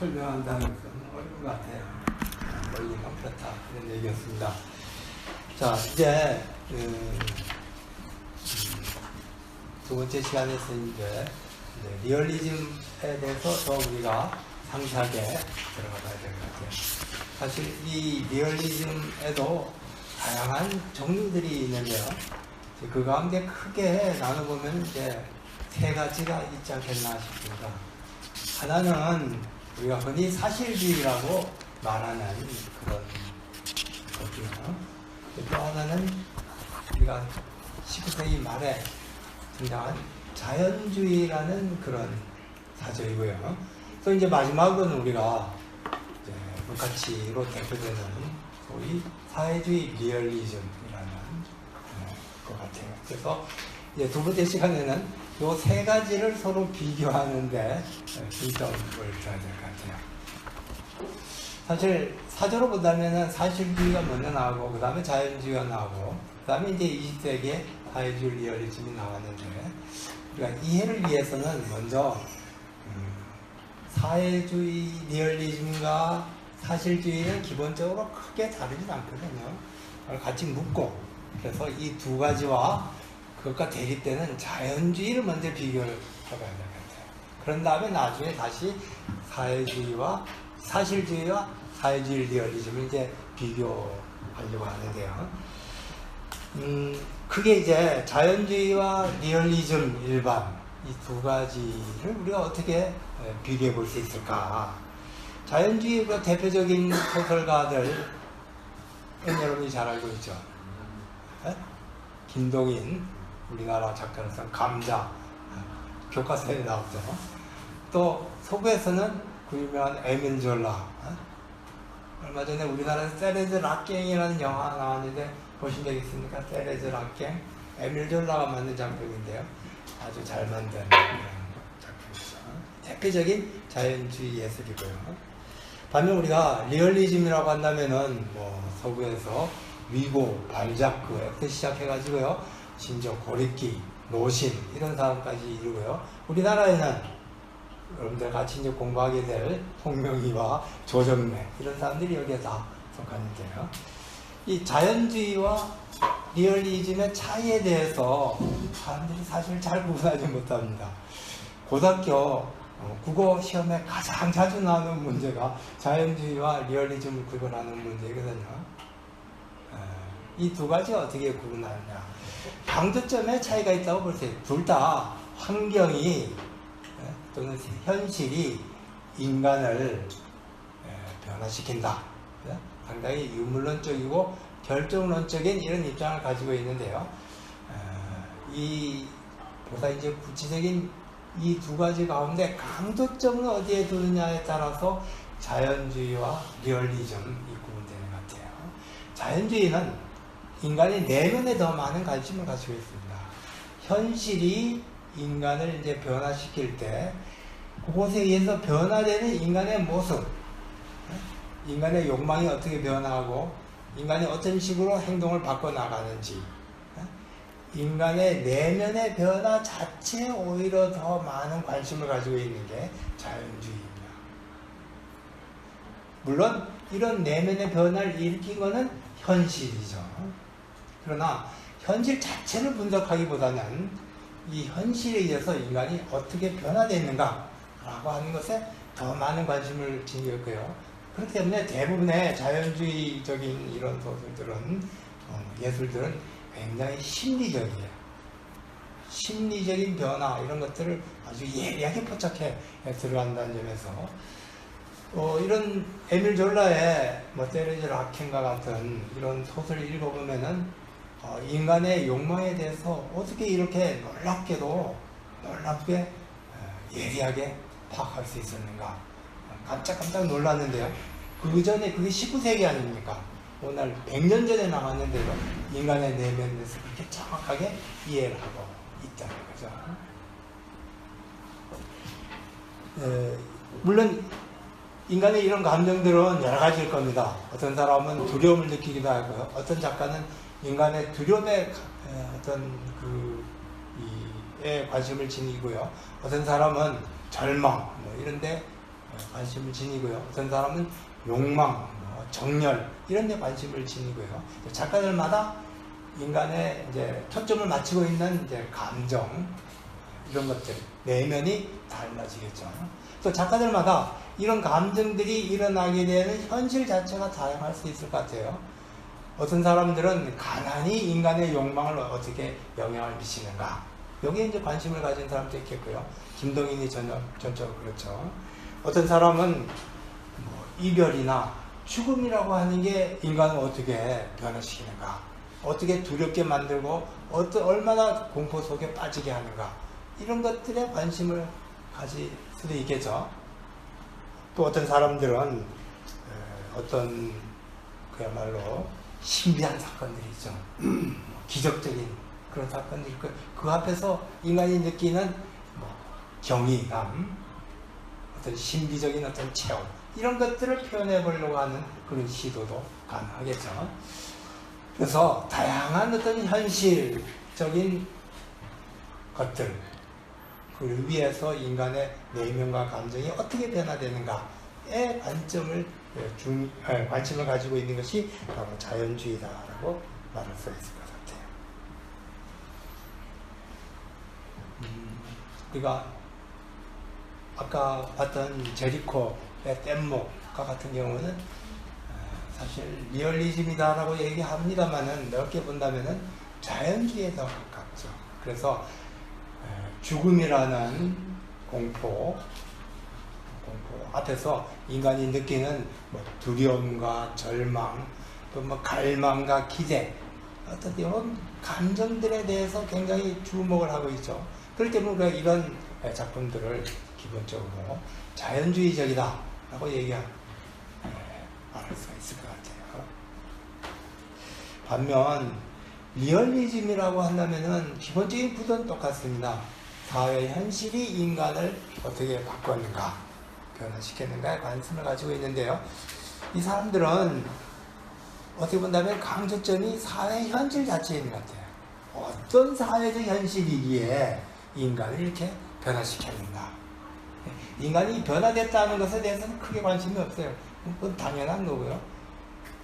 설명한다는 것은 어려운 것 같아요. 원리가 그렇다 이런 얘기였습니다. 자, 이제 두 번째 시간에서 이제 리얼리즘에 대해서 더 우리가 상세하게 들어가 봐야 될 것 같아요. 사실 이 리얼리즘에도 다양한 종류들이 있는데요. 그 가운데 크게 나눠보면 이제 세 가지가 있지 않겠나 싶습니다. 하나는 우리가 흔히 사실주의라고 말하는 그런 거고요. 또 하나는 우리가 19세기 말에 등장한 자연주의라는 그런 사조이고요. 또 이제 마지막은 우리가 이제 루카치로 대표되는 소위 사회주의 리얼리즘이라는 것 같아요. 그래서 이제 두 번째 시간에는 이 세 가지를 서로 비교하는데 중점을 둬야 될 것 같아요. 사실 사조로 본다면 사실주의가 먼저 나오고 그 다음에 자연주의가 나오고 그 다음에 이제 20세기에 사회주의 리얼리즘이 나왔는데 우리가 이해를 위해서는 먼저 사회주의 리얼리즘과 사실주의는 기본적으로 크게 다르지 않거든요. 같이 묶고 그래서 이 두 가지와 그것과 대립되는 자연주의를 먼저 비교를 해봐야 될 것 같아요. 그런 다음에 나중에 다시 사회주의와 사실주의와 사회주의 리얼리즘을 이제 비교하려고 하는데요. 그게 이제 자연주의와 리얼리즘 일반 이 두 가지를 우리가 어떻게 비교해 볼 수 있을까? 자연주의가 대표적인 소설가들 여러분이 잘 알고 있죠. 김동인 우리나라 작가로서 감자 교과서에 나오죠. 또 서구에서는 그 유명한 에밀 졸라 얼마 전에 우리나라에서 세레즈 락갱이라는 영화 나왔는데 보신 적 있습니까? 세레즈 락갱 에밀 졸라가 만든 작품인데요. 아주 잘 만든 작품이죠. 대표적인 자연주의 예술이고요. 반면 우리가 리얼리즘이라고 한다면은 뭐 서구에서 위고, 발자크부터 시작해가지고요. 심지어 고립기, 노신 이런 사람까지 이루고요. 우리나라에는 여러분들 같이 이제 공부하게 될 홍명희와 조정래 이런 사람들이 여기에 다 속하는데요. 이 자연주의와 리얼리즘의 차이에 대해서 사람들이 사실 잘 구분하지 못합니다. 고등학교 국어 시험에 가장 자주 나오는 문제가 자연주의와 리얼리즘을 구분하는 문제거든요. 이 두 가지 어떻게 구분하느냐. 강조점의 차이가 있다고 볼 수 있어요. 둘 다 환경이 또는 현실이 인간을 변화시킨다. 상당히 유물론적이고 결정론적인 이런 입장을 가지고 있는데요. 보다 이제 구체적인 이 두 가지 가운데 강조점을 어디에 두느냐에 따라서 자연주의와 리얼리즘이 구분되는 것 같아요. 자연주의는 인간의 내면에 더 많은 관심을 가지고 있습니다. 현실이 인간을 이제 변화시킬 때 그것에 의해서 변화되는 인간의 모습, 인간의 욕망이 어떻게 변화하고 인간이 어떤 식으로 행동을 바꿔나가는지 인간의 내면의 변화 자체에 오히려 더 많은 관심을 가지고 있는 게 자연주의입니다. 물론 이런 내면의 변화를 일으킨 것은 현실이죠. 그러나 현실 자체를 분석하기보다는 이 현실에 의해서 인간이 어떻게 변화되는가 라고 하는 것에 더 많은 관심을 지녔고요. 그렇기 때문에 대부분의 자연주의적인 이런 소설들은 예술들은 굉장히 심리적이에요. 심리적인 변화 이런 것들을 아주 예리하게 포착해 들어간다는 점에서 이런 에밀 졸라의 세레즈 락갱과 같은 이런 소설을 읽어보면은 인간의 욕망에 대해서 어떻게 이렇게 놀랍게 예리하게 파악할 수 있었는가 깜짝 놀랐는데요. 그 전에 그게 19세기 아닙니까? 오늘 100년 전에 나왔는데요. 인간의 내면에서 그렇게 정확하게 이해를 하고 있다는 거죠. 물론 인간의 이런 감정들은 여러 가지일 겁니다. 어떤 사람은 두려움을 느끼기도 하고요. 어떤 작가는 인간의 두려움에 관심을 지니고요. 어떤 사람은 절망 이런데 관심을 지니고요. 어떤 사람은 욕망, 정열 이런 데 관심을 지니고요. 작가들마다 인간의 이제 초점을 맞추고 있는 이제 감정 이런 것들 내면이 달라지겠죠. 또 작가들마다 이런 감정들이 일어나게 되는 현실 자체가 다양할 수 있을 것 같아요. 어떤 사람들은 가난이 인간의 욕망을 어떻게 영향을 미치는가 여기에 이제 관심을 가진 사람도 있겠고요. 김동인이 전적으로 그렇죠. 어떤 사람은 이별이나 죽음이라고 하는 게 인간을 어떻게 변화시키는가, 어떻게 두렵게 만들고 얼마나 공포 속에 빠지게 하는가 이런 것들에 관심을 가질 수도 있겠죠. 또 어떤 사람들은 어떤 그야말로 신비한 사건들이 있죠. 기적적인 그런 사건들이 있고 그 앞에서 인간이 느끼는 경이감, 어떤 신비적인 어떤 체험 이런 것들을 표현해 보려고 하는 그런 시도도 가능하겠죠. 그래서 다양한 어떤 현실적인 것들 그 위에서 인간의 내면과 감정이 어떻게 변화되는가에 관심을 가지고 있는 것이 바로 자연주의다라고 말할 수 있을 것 같아요. 우리가 아까 봤던 제리코의 뗏목과 같은 경우는 사실 리얼리즘이다라고 얘기합니다만은 넓게 본다면은 자연주의에 더 가깝죠. 그래서 죽음이라는 공포 앞에서 인간이 느끼는 두려움과 절망, 또 갈망과 기대, 어떤 이런 감정들에 대해서 굉장히 주목을 하고 있죠. 그렇기 때문에 이런 작품들을 기본적으로 자연주의적이다라고 말할 수가 있을 것 같아요. 반면 리얼리즘이라고 한다면은 기본적인 구도는 똑같습니다. 사회 현실이 인간을 어떻게 바꿨는가, 변화시켰는가에 관심을 가지고 있는데요. 이 사람들은 어떻게 본다면 강조점이 사회 현실 자체에 있는 것 같아요. 어떤 사회적 현실이기에 인간을 이렇게 변화시켰는가. 인간이 변화됐다는 것에 대해서는 크게 관심이 없어요. 그건 당연한 거고요.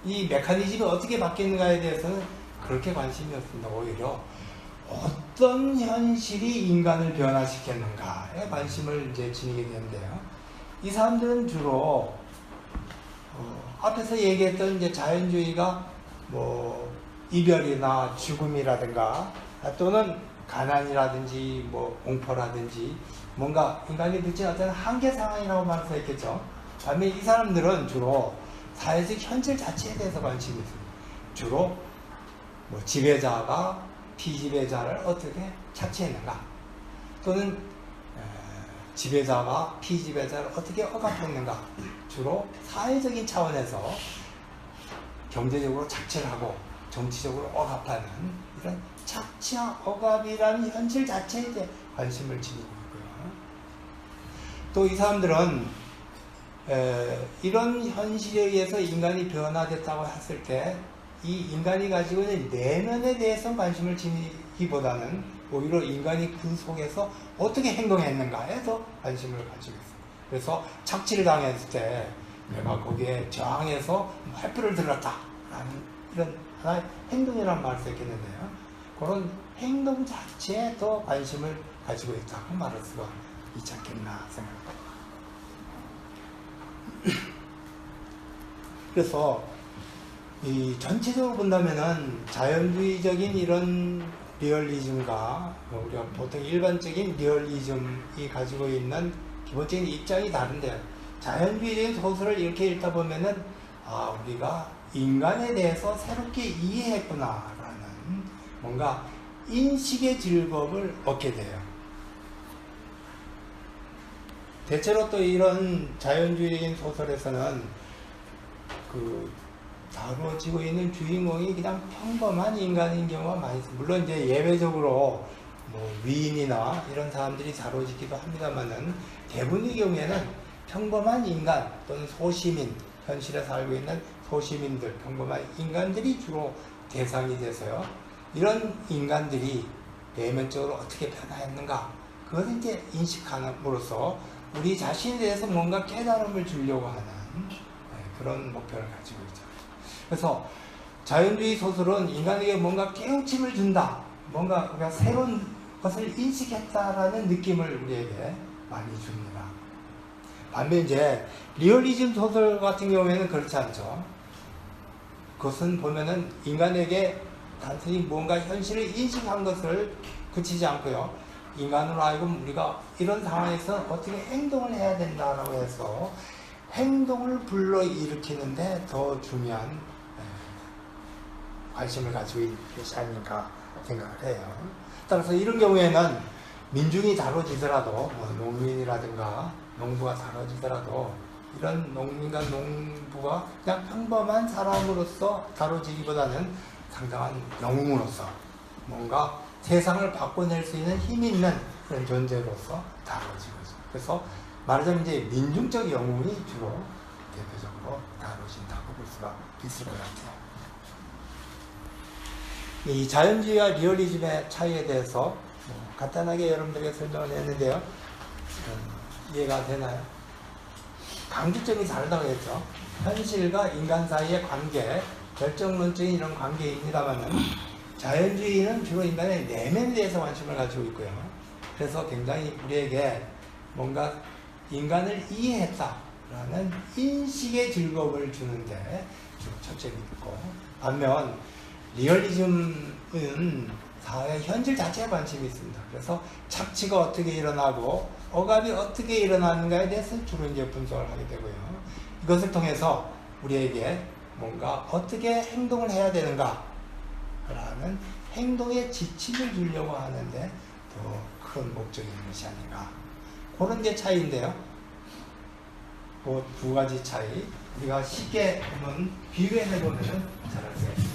이 메커니즘이 어떻게 바뀌는가에 대해서는 그렇게 관심이 없습니다. 오히려 어떤 현실이 인간을 변화시켰는가에 관심을 이제 지니게 되는데요. 이 사람들은 주로 앞에서 얘기했던 이제 자연주의가 이별이나 죽음이라든가 또는 가난이라든지 공포라든지 뭔가 인간이 느낀 어떤 한계 상황이라고 말할 수 있겠죠. 반면 이 사람들은 주로 사회적 현실 자체에 대해서 관심이 있습니다. 주로 지배자가 피지배자를 어떻게 착취했는가, 또는 지배자가 피지배자를 어떻게 억압했는가, 주로 사회적인 차원에서 경제적으로 착취를 하고 정치적으로 억압하는 이런 착취와 억압이라는 현실 자체에 이제 관심을 지니고 있고요. 또 이 사람들은 이런 현실에 의해서 인간이 변화됐다고 했을 때 이 인간이 가지고 있는 내면에 대해서 관심을 지니기보다는 오히려 인간이 그 속에서 어떻게 행동했는가에 더 관심을 가지고 있습니다. 그래서 착취를 당했을 때 내가 거기에 저항해서 횃불을 들었다라는 이런 하나의 행동이란 말을 수 있겠는데요. 그런 행동 자체에 더 관심을 가지고 있다고 말할 수가 있지 않겠나 생각합니다. 그래서 이 전체적으로 본다면은 자연주의적인 이런 리얼리즘과 우리가 보통 일반적인 리얼리즘이 가지고 있는 기본적인 입장이 다른데, 자연주의적인 소설을 이렇게 읽다 보면은 우리가 인간에 대해서 새롭게 이해했구나라는 뭔가 인식의 즐거움을 얻게 돼요. 대체로 또 이런 자연주의적인 소설에서는 다루어지고 있는 주인공이 그냥 평범한 인간인 경우가 많이 있습니다. 물론 이제 예외적으로 위인이나 이런 사람들이 다루어지기도 합니다만은 대부분의 경우에는 평범한 인간 또는 소시민, 현실에 살고 있는 소시민들, 평범한 인간들이 주로 대상이 돼서요. 이런 인간들이 내면적으로 어떻게 변화했는가, 그것을 이제 인식함으로써 우리 자신에 대해서 뭔가 깨달음을 주려고 하는 그런 목표를 가지고 있죠. 그래서 자연주의 소설은 인간에게 뭔가 깨우침을 준다, 뭔가 우리가 새로운 것을 인식했다라는 느낌을 우리에게 많이 줍니다. 반면 이제 리얼리즘 소설 같은 경우에는 그렇지 않죠. 그것은 보면은 인간에게 단순히 뭔가 현실을 인식한 것을 그치지 않고요, 인간으로 하여금 우리가 이런 상황에서 어떻게 행동을 해야 된다라고 해서 행동을 불러일으키는데 더 중요한 관심을 가지고 있는 것이 아닌가 생각을 해요. 따라서 이런 경우에는 민중이 다뤄지더라도, 농민이라든가 농부가 다뤄지더라도, 이런 농민과 농부가 그냥 평범한 사람으로서 다뤄지기보다는 상당한 영웅으로서 뭔가 세상을 바꿔낼 수 있는 힘이 있는 그런 존재로서 다뤄지고 있습니다. 그래서 말하자면 이제 민중적 영웅이 주로 대표적으로 다뤄진다고 볼 수가 있을 것 같아요. 이 자연주의와 리얼리즘의 차이에 대해서 간단하게 여러분들에게 설명을 했는데요. 이해가 되나요? 강조점이 다르다고 했죠. 현실과 인간 사이의 관계, 결정론적인 이런 관계입니다만은, 자연주의는 주로 인간의 내면에 대해서 관심을 가지고 있고요. 그래서 굉장히 우리에게 뭔가 인간을 이해했다라는 인식의 즐거움을 주는데 초점이 있고, 반면 리얼리즘은 사회 현실 자체에 관심이 있습니다. 그래서 착취가 어떻게 일어나고 억압이 어떻게 일어나는가에 대해서 주로 이제 분석을 하게 되고요. 이것을 통해서 우리에게 뭔가 어떻게 행동을 해야 되는가 라는 행동의 지침을 주려고 하는데 더 큰 목적이 있는 것이 아닌가, 그런 게 차이인데요. 그 두 가지 차이 우리가 쉽게 한번 비교해 보면 잘 알 수 있습니다.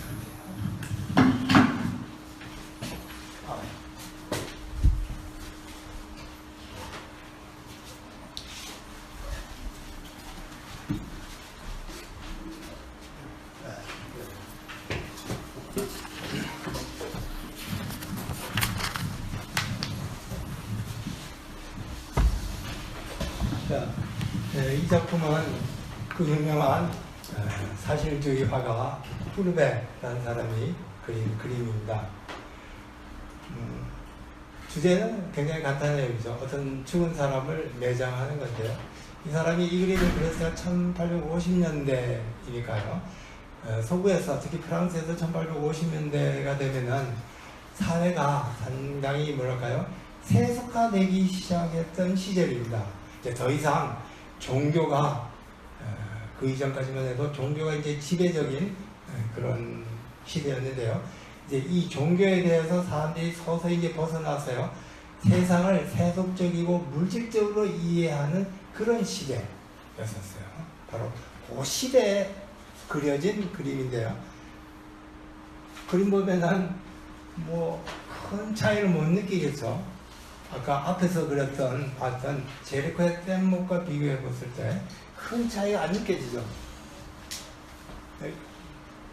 이 작품은 그 유명한 사실주의 화가 후르베라는 사람이 그린 그림입니다. 주제는 굉장히 간단해요. 그죠? 어떤 죽은 사람을 매장하는 건데요. 이 사람이 이 그림을 그렸을 때 1850년대이니까요. 서구에서, 특히 프랑스에서 1850년대가 되면은 사회가 상당히 뭐랄까요? 세속화되기 시작했던 시절입니다. 이제 더 이상 종교가, 그 이전까지만 해도 종교가 이제 지배적인 그런 시대였는데요. 이제 이 종교에 대해서 사람들이 서서히 이제 벗어나서요, 세상을 세속적이고 물질적으로 이해하는 그런 시대였었어요. 바로 그 시대에 그려진 그림인데요. 그림 보면은 뭐 큰 차이를 못 느끼겠죠. 아까 앞에서 봤던 제리코의 뗏목과 비교해 봤을 때 큰 차이가 안 느껴지죠.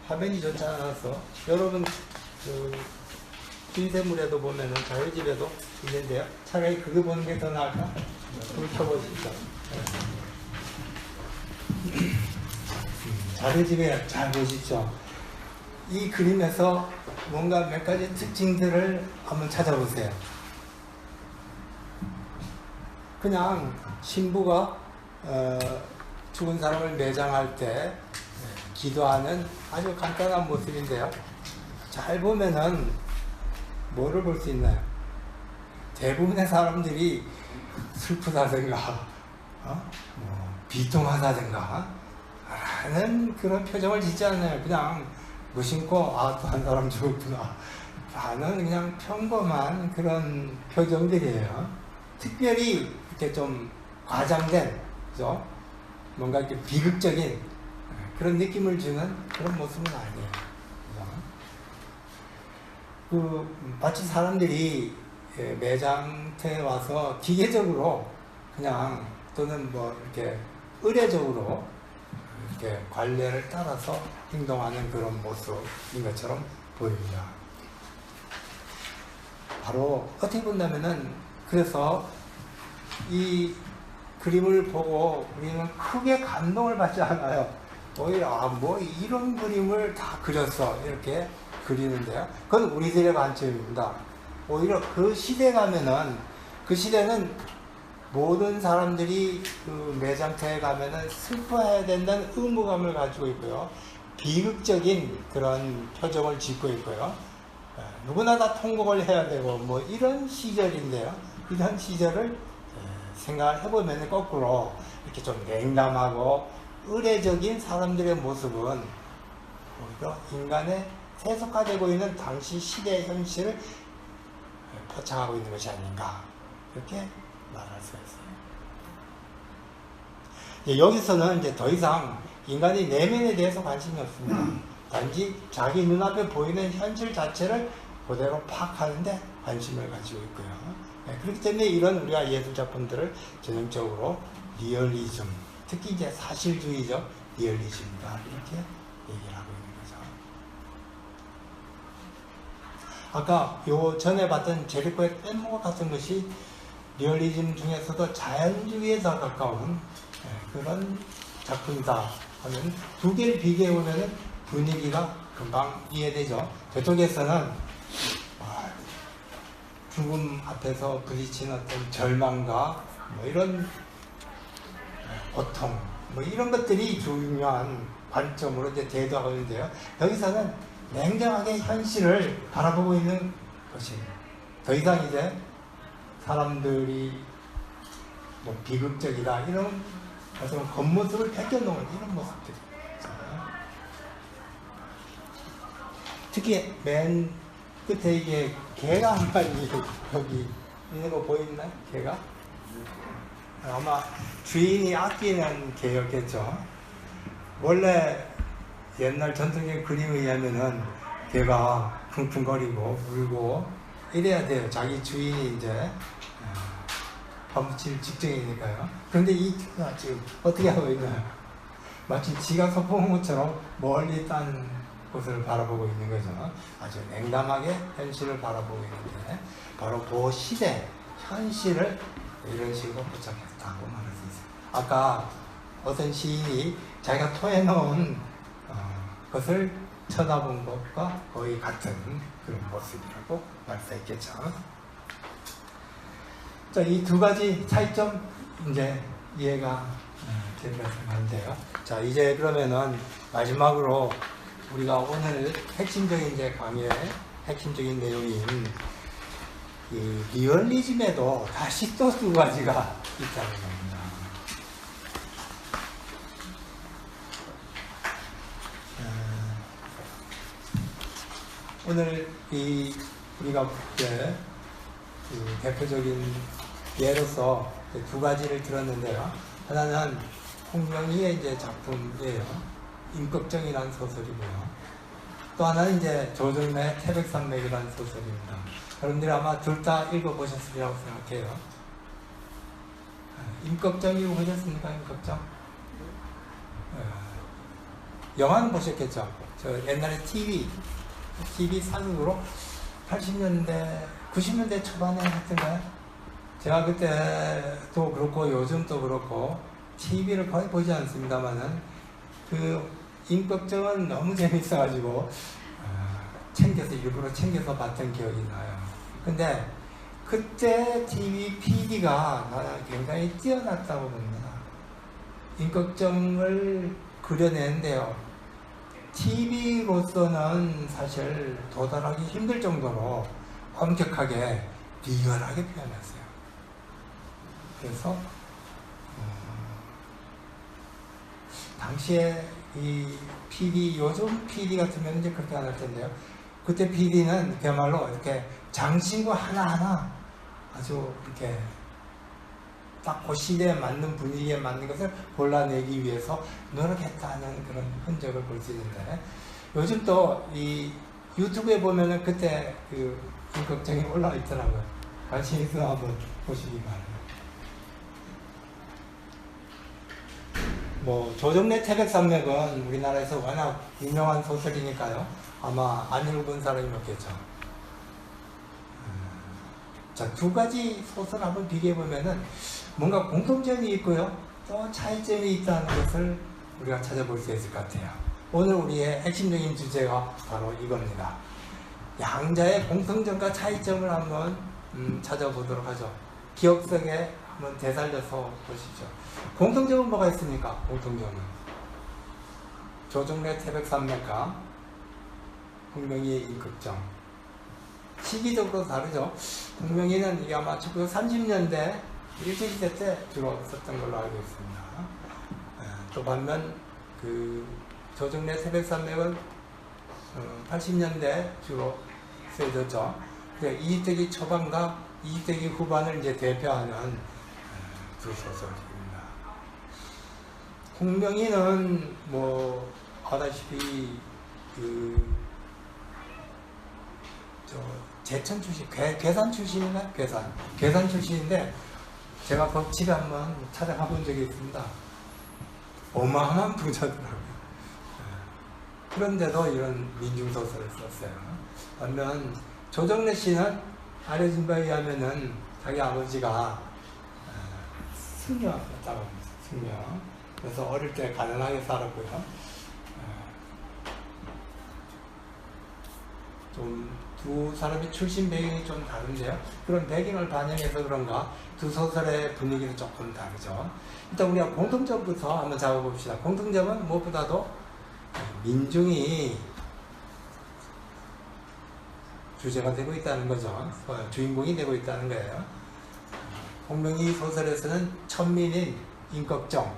화면이 좋지 않아서 여러분 인쇄물에도 보면은 자료집에도 있는데요. 차라리 그거 보는 게 더 나을까? 불 켜보시죠. 자료집에 잘 보십시오. 이 그림에서 뭔가 몇 가지 특징들을 한번 찾아보세요. 그냥 신부가 죽은 사람을 매장할 때 기도하는 아주 간단한 모습인데요. 잘 보면은 뭐를 볼 수 있나요? 대부분의 사람들이 슬프다든가 비통하다든가 라는 그런 표정을 짓지 않아요. 그냥 무심코 또 한 사람 죽었구나 라는 그냥 평범한 그런 표정들이에요. 특별히 이렇게 좀 과장된, 그죠? 뭔가 이렇게 비극적인 그런 느낌을 주는 그런 모습은 아니에요. 마치 사람들이 매장터에 와서 기계적으로 그냥 또는 뭐 이렇게 의례적으로 이렇게 관례를 따라서 행동하는 그런 모습인 것처럼 보입니다. 바로 어떻게 본다면은, 그래서 이 그림을 보고 우리는 크게 감동을 받지 않아요. 오히려 뭐 이런 그림을 다 그렸어 이렇게 그리는데요. 그건 우리들의 관점입니다. 오히려 그 시대 가면은 그 시대는 모든 사람들이 그 매장터에 가면은 슬퍼해야 된다는 의무감을 가지고 있고요. 비극적인 그런 표정을 짓고 있고요. 누구나 다 통곡을 해야 되고 뭐 이런 시절인데요. 이런 시절을 생각을 해보면 거꾸로 이렇게 좀 냉담하고 의례적인 사람들의 모습은 오히려 인간의 세속화되고 있는 당시 시대의 현실을 포착하고 있는 것이 아닌가 이렇게 말할 수 있어요. 여기서는 이제 더 이상 인간의 내면에 대해서 관심이 없습니다. 단지 자기 눈앞에 보이는 현실 자체를 그대로 파악하는데 관심을 가지고 있고요. 그렇기 때문에 이런 우리가 예술작품들을 전형적으로 리얼리즘, 특히 이제 사실주의적 리얼리즘이다 이렇게 얘기를 하고 있는 거죠. 아까 요 전에 봤던 제리코의 뗏목과 같은 것이 리얼리즘 중에서도 자연주의에 더 가까운 그런 작품이다 하면 두 개를 비교해 보면 분위기가 금방 이해되죠. 저쪽에서는 죽음 앞에서 부딪히는 어떤 절망과 뭐 이런 고통 뭐 이런 것들이 중요한 관점으로 이제 대두하고 있는데요. 여기서는 냉정하게 현실을 바라보고 있는 것입니다. 더 이상 이제 사람들이 뭐 비극적이다 이런 어떤 겉모습을 벗겨놓은 이런 모습들. 특히 맨 끝에 이게 개가 한 마리 여기 있는 거 보이나요? 개가? 아마 주인이 아끼는 개였겠죠. 원래 옛날 전통적인 그림에 의하면은 개가 쿵쿵거리고 울고 이래야 돼요. 자기 주인이 이제 밥붙일 직전이니까요. 그런데 이 개가 지금 어떻게 하고 있나요? 마치 지가 선포한 것처럼 멀리 딴 곳을 바라보고 있는 거죠. 아주 냉담하게 현실을 바라보고 있는데 바로 그 시대 현실을 이런 식으로 포착했다고 말할 수 있어요. 아까 어떤 시인이 자기가 토해놓은 것을 쳐다본 것과 거의 같은 그런 모습이라고 말 수 있겠죠. 자, 이 두 가지 차이점 이제 이해가 되리라 생각하는데요. 자, 이제 그러면은 마지막으로 우리가 오늘 핵심적인 이제 강의의 핵심적인 내용인 이 리얼리즘에도 다시 또 두 가지가 있다는 겁니다. 오늘 우리가 이제 그 대표적인 예로서 두 가지를 들었는데요. 하나는 홍명희의 이제 작품이에요. 임꺽정이라는 소설이고요. 또 하나는 이제 조정래의 태백산맥이라는 소설입니다. 여러분들이 아마 둘 다 읽어보셨으리라고 생각해요. 임꺽정 읽어보셨습니까? 임꺽정? 영화는 보셨겠죠? 저 옛날에 TV 사극으로 80년대, 90년대 초반에 했던가요? 제가 그때도 그렇고 요즘도 그렇고 TV를 거의 보지 않습니다만은 그 임꺽정은 너무 재밌어가지고 일부러 챙겨서 봤던 기억이 나요. 근데 그때 TV PD가 나는 굉장히 뛰어났다고 봅니다. 임꺽정을 그려내는데요. TV로서는 사실 도달하기 힘들 정도로 엄격하게 리얼하게 표현했어요. 그래서 당시에 이 PD, 요즘 PD 같으면 이제 그렇게 안 할 텐데요. 그때 PD는 그야말로 이렇게 장신구 하나하나 아주 이렇게 딱 그 시대에 맞는 분위기에 맞는 것을 골라내기 위해서 노력했다는 그런 흔적을 볼 수 있는데, 요즘 또 이 유튜브에 보면은 그때 그 임꺽정이 올라와 있더라고요. 관심 있으면 한번 보시기 바랍니다. 뭐 조정래 태백산맥은 우리나라에서 워낙 유명한 소설이니까요. 아마 안 읽은 사람이 없겠죠. 자, 두 가지 소설 한번 비교해 보면은 뭔가 공통점이 있고요. 또 차이점이 있다는 것을 우리가 찾아볼 수 있을 것 같아요. 오늘 우리의 핵심적인 주제가 바로 이겁니다. 양자의 공통점과 차이점을 한번 찾아보도록 하죠. 기억 속에 한번 되살려서 보시죠. 공통점은 뭐가 있습니까? 공통점은 조정래 태백산맥과 홍명희의 인극정. 시기적으로 다르죠. 홍명희는 이게 아마 1930년대 일제시대 때 주로 썼던 걸로 알고 있습니다. 또 반면 그 조정래 태백산맥은 80년대 주로 쓰여졌죠. 20세기 초반과 20세기 후반을 이제 대표하는 두 소설입니다. 홍명희는 뭐 아다시피 제천 출신, 괴산 출신인가요? 괴산 출신인데 제가 그 집에 한번 찾아가 본 적이 있습니다. 어마어마한 부자더라고요. 그런데도 이런 민중소설을 썼어요. 반면 조정래 씨는 알려진 바에 의하면은 자기 아버지가 승려였다고 합니다. 승려. 그래서 어릴 때 가난하게 살았고요. 좀 두 사람이 출신 배경이 좀 다른데요. 그런 배경을 반영해서 그런가 두 소설의 분위기는 조금 다르죠. 일단 우리가 공통점부터 한번 잡아봅시다. 공통점은 무엇보다도 민중이 주제가 되고 있다는 거죠. 주인공이 되고 있다는 거예요. 홍명희 소설에서는 천민인 임꺽정이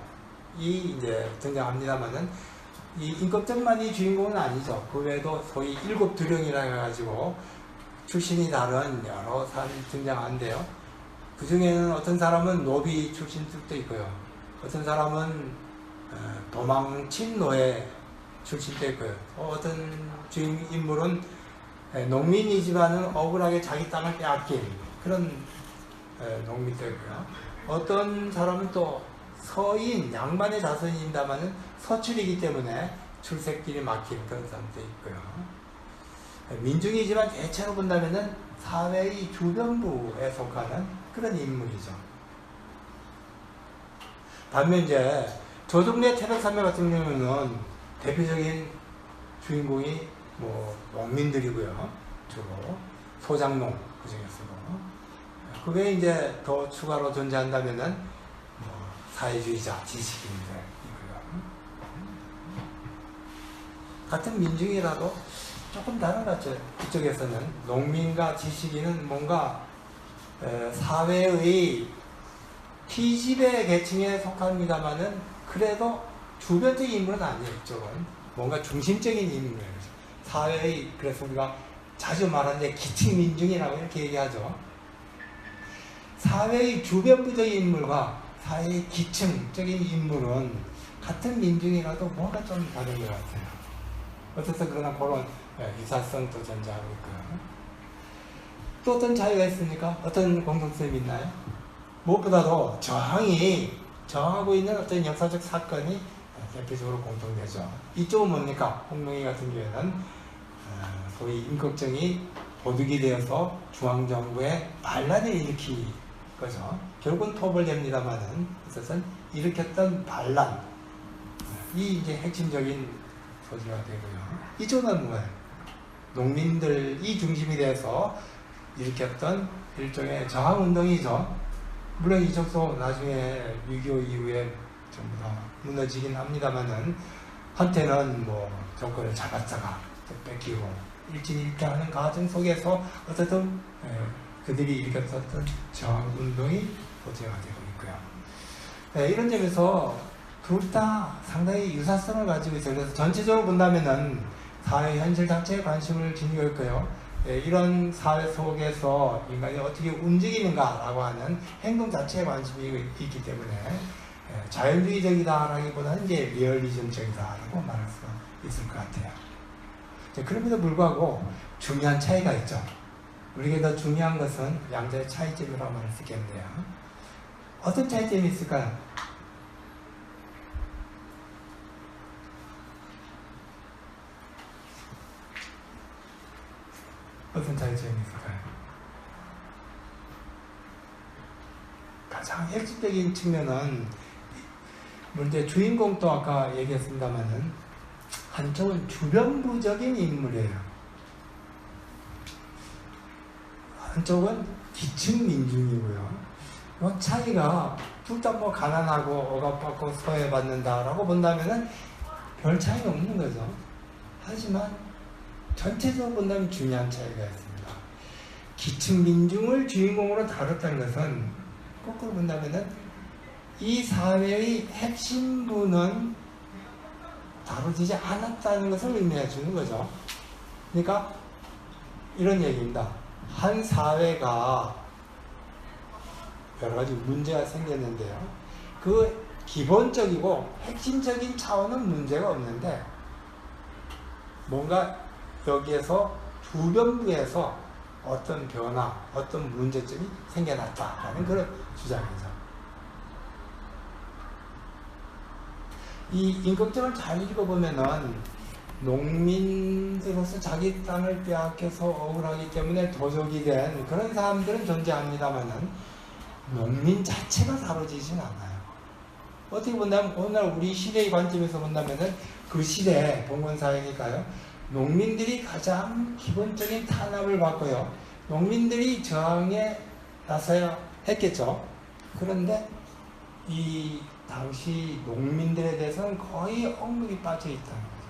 이제 등장합니다만은 이 임꺽정만이 주인공은 아니죠. 그 외에도 소위 일곱 두령이라 해가지고 출신이 다른 여러 사람이 등장하는데요. 그 중에는 어떤 사람은 노비 출신들도 있고요. 어떤 사람은 도망친 노예 출신도 있고요. 어떤 주인 인물은 농민이지만은 억울하게 자기 땅을 빼앗긴 그런 농민도 있고요. 어떤 사람은 또 서인, 양반의 자손입니다만은 서출이기 때문에 출세길이 막힌 그런 사람도 있고요. 민중이지만 대체로 본다면은 사회의 주변부에 속하는 그런 인물이죠. 반면 이제 조정래 태백산맥 같은 경우는 대표적인 주인공이 뭐 농민들이고요. 주로 소장농 그 중에서도. 그 외에 이제 더 추가로 존재한다면은 뭐 사회주의자, 지식인들이고요. 같은 민중이라도 조금 다른 것 같죠. 이쪽에서는 농민과 지식인은 뭔가 사회의 T지배 계층에 속합니다만은 그래도 주변적인 인물은 아니에요. 이쪽은 뭔가 중심적인 인물이에요. 사회의, 그래서 우리가 자주 말하는 기층 민중이라고 이렇게 얘기하죠. 사회의 주변부적인 인물과 사회의 기층적인 인물은 같은 민중이라도 뭔가 좀 다른 것 같아요. 어쨌든 그러나 그런 유사성도 존재하고 있고요. 또 어떤 차이가 있습니까? 어떤 공통점이 있나요? 무엇보다도 저항하고 있는 어떤 역사적 사건이 대표적으로 공통되죠. 이쪽은 뭡니까? 홍명희 같은 경우에는 소위 임꺽정이 도둑이 되어서 중앙정부에 반란을 일으킨 거죠. 결국은 토벌됩니다만은 어쨌든 일으켰던 반란이 이제 핵심적인 소지가 되고요. 이쪽은 뭐예요? 농민들이 중심이 돼서 일으켰던 일종의 저항운동이죠. 물론 이쪽도 나중에 6.25 이후에 전부 다 무너지긴 합니다만은 한때는 뭐 정권을 잡았다가 또 뺏기고 일진일퇴하는 과정 속에서 어쨌든 그들이 일으켰던 저항운동이 소재가 되고 있고요. 이런 점에서 둘 다 상당히 유사성을 가지고 있어요. 그래서 전체적으로 본다면은 사회 현실 자체에 관심을 지니고 있고요. 이런 사회 속에서 인간이 어떻게 움직이는가라고 하는 행동 자체에 관심이 있기 때문에 자연주의적이다라기보다는 이제 리얼리즘적이다라고 말할 수가 있을 것 같아요. 그럼에도 불구하고 중요한 차이가 있죠. 우리에게 더 중요한 것은 양자의 차이점이라고 말할 수 있겠는데요. 어떤 차이점이 있을까요? 어떤 차이점이 있을까요? 가장 가장 핵심적인 측면은 문제 주인공도 아까 얘기했습니다만은 한쪽은 주변부적인 인물이에요. 한쪽은 기층 민중이고요. 이 차이가 둘 다 뭐 가난하고 억압받고 소외받는다라고 본다면은 별 차이가 없는 거죠. 하지만 전체적으로 본다면 중요한 차이가 있습니다. 기층 민중을 주인공으로 다뤘다는 것은 거꾸로 본다면은 이 사회의 핵심부는 다뤄지지 않았다는 것을 의미해 주는 거죠. 그러니까 이런 얘기입니다. 한 사회가 여러 가지 문제가 생겼는데요. 그 기본적이고 핵심적인 차원은 문제가 없는데 뭔가 여기에서 주변부에서 어떤 변화, 어떤 문제점이 생겨났다라는 그런 주장이죠. 이 임금정을 잘 읽어보면은 농민으로서 자기 땅을 빼앗겨서 억울하기 때문에 도적이 된 그런 사람들은 존재합니다만은 농민 자체가 다뤄지진 않아요. 어떻게 본다면 오늘 우리 시대의 관점에서 본다면은 그 시대 봉건사회니까요. 농민들이 가장 기본적인 탄압을 받고요. 농민들이 저항에 나서야 했겠죠. 그런데 이 당시 농민들에 대해서는 거의 억눌이 빠져 있다는 거죠.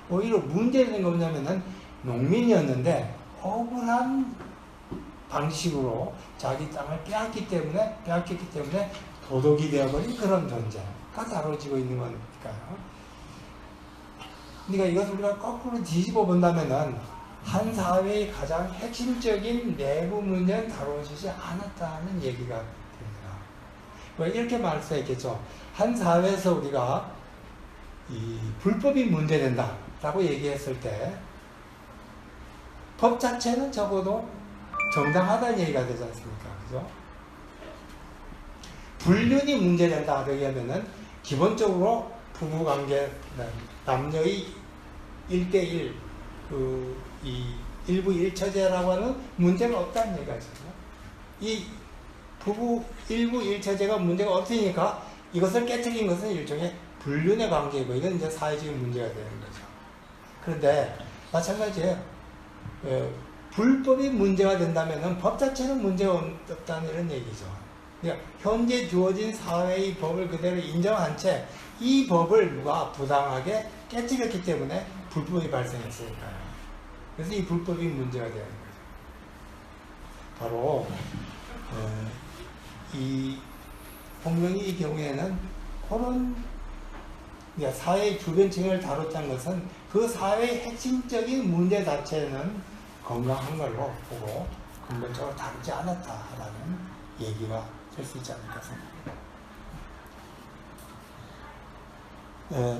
오히려 문제되는 건 뭐냐면은 농민이었는데 억울한 방식으로 자기 땅을 빼앗겼기 때문에 도덕이 되어버린 그런 존재가 다뤄지고 있는 거니까요. 그러니까 이것을 우리가 거꾸로 뒤집어 본다면은 한 사회의 가장 핵심적인 내부 문제는 다뤄지지 않았다는 얘기가 됩니다. 이렇게 말할 수 있겠죠. 한 사회에서 우리가 이 불법이 문제된다라고 얘기했을 때 법 자체는 적어도 정당하다는 얘기가 되지 않습니까? 그죠? 불륜이 문제된다 그러면은 기본적으로 부부관계, 남녀의 1대1 이 일부 일처제라고 하는 문제가 없다는 얘기가 있습니다. 이 부부 일부 일처제가 문제가 없으니까 이것을 깨뜨린 것은 일종의 불륜의 관계이고 이건 이제 사회적인 문제가 되는 거죠. 그런데 마찬가지예요. 불법이 문제가 된다면 법 자체는 문제가 없다는 이런 얘기죠. 그러니까 현재 주어진 사회의 법을 그대로 인정한 채 이 법을 누가 부당하게 깨뜨렸기 때문에 불법이 발생했으니까요. 그래서 이 불법이 문제가 되는 거죠. 바로 이 홍명이 이 경우에는 그런 사회의 주변층을 다뤘다는 것은 그 사회의 핵심적인 문제 자체는 건강한 걸로 보고 근본적으로 다루지 않았다라는 얘기가 될 수 있지 않을까 생각합니다.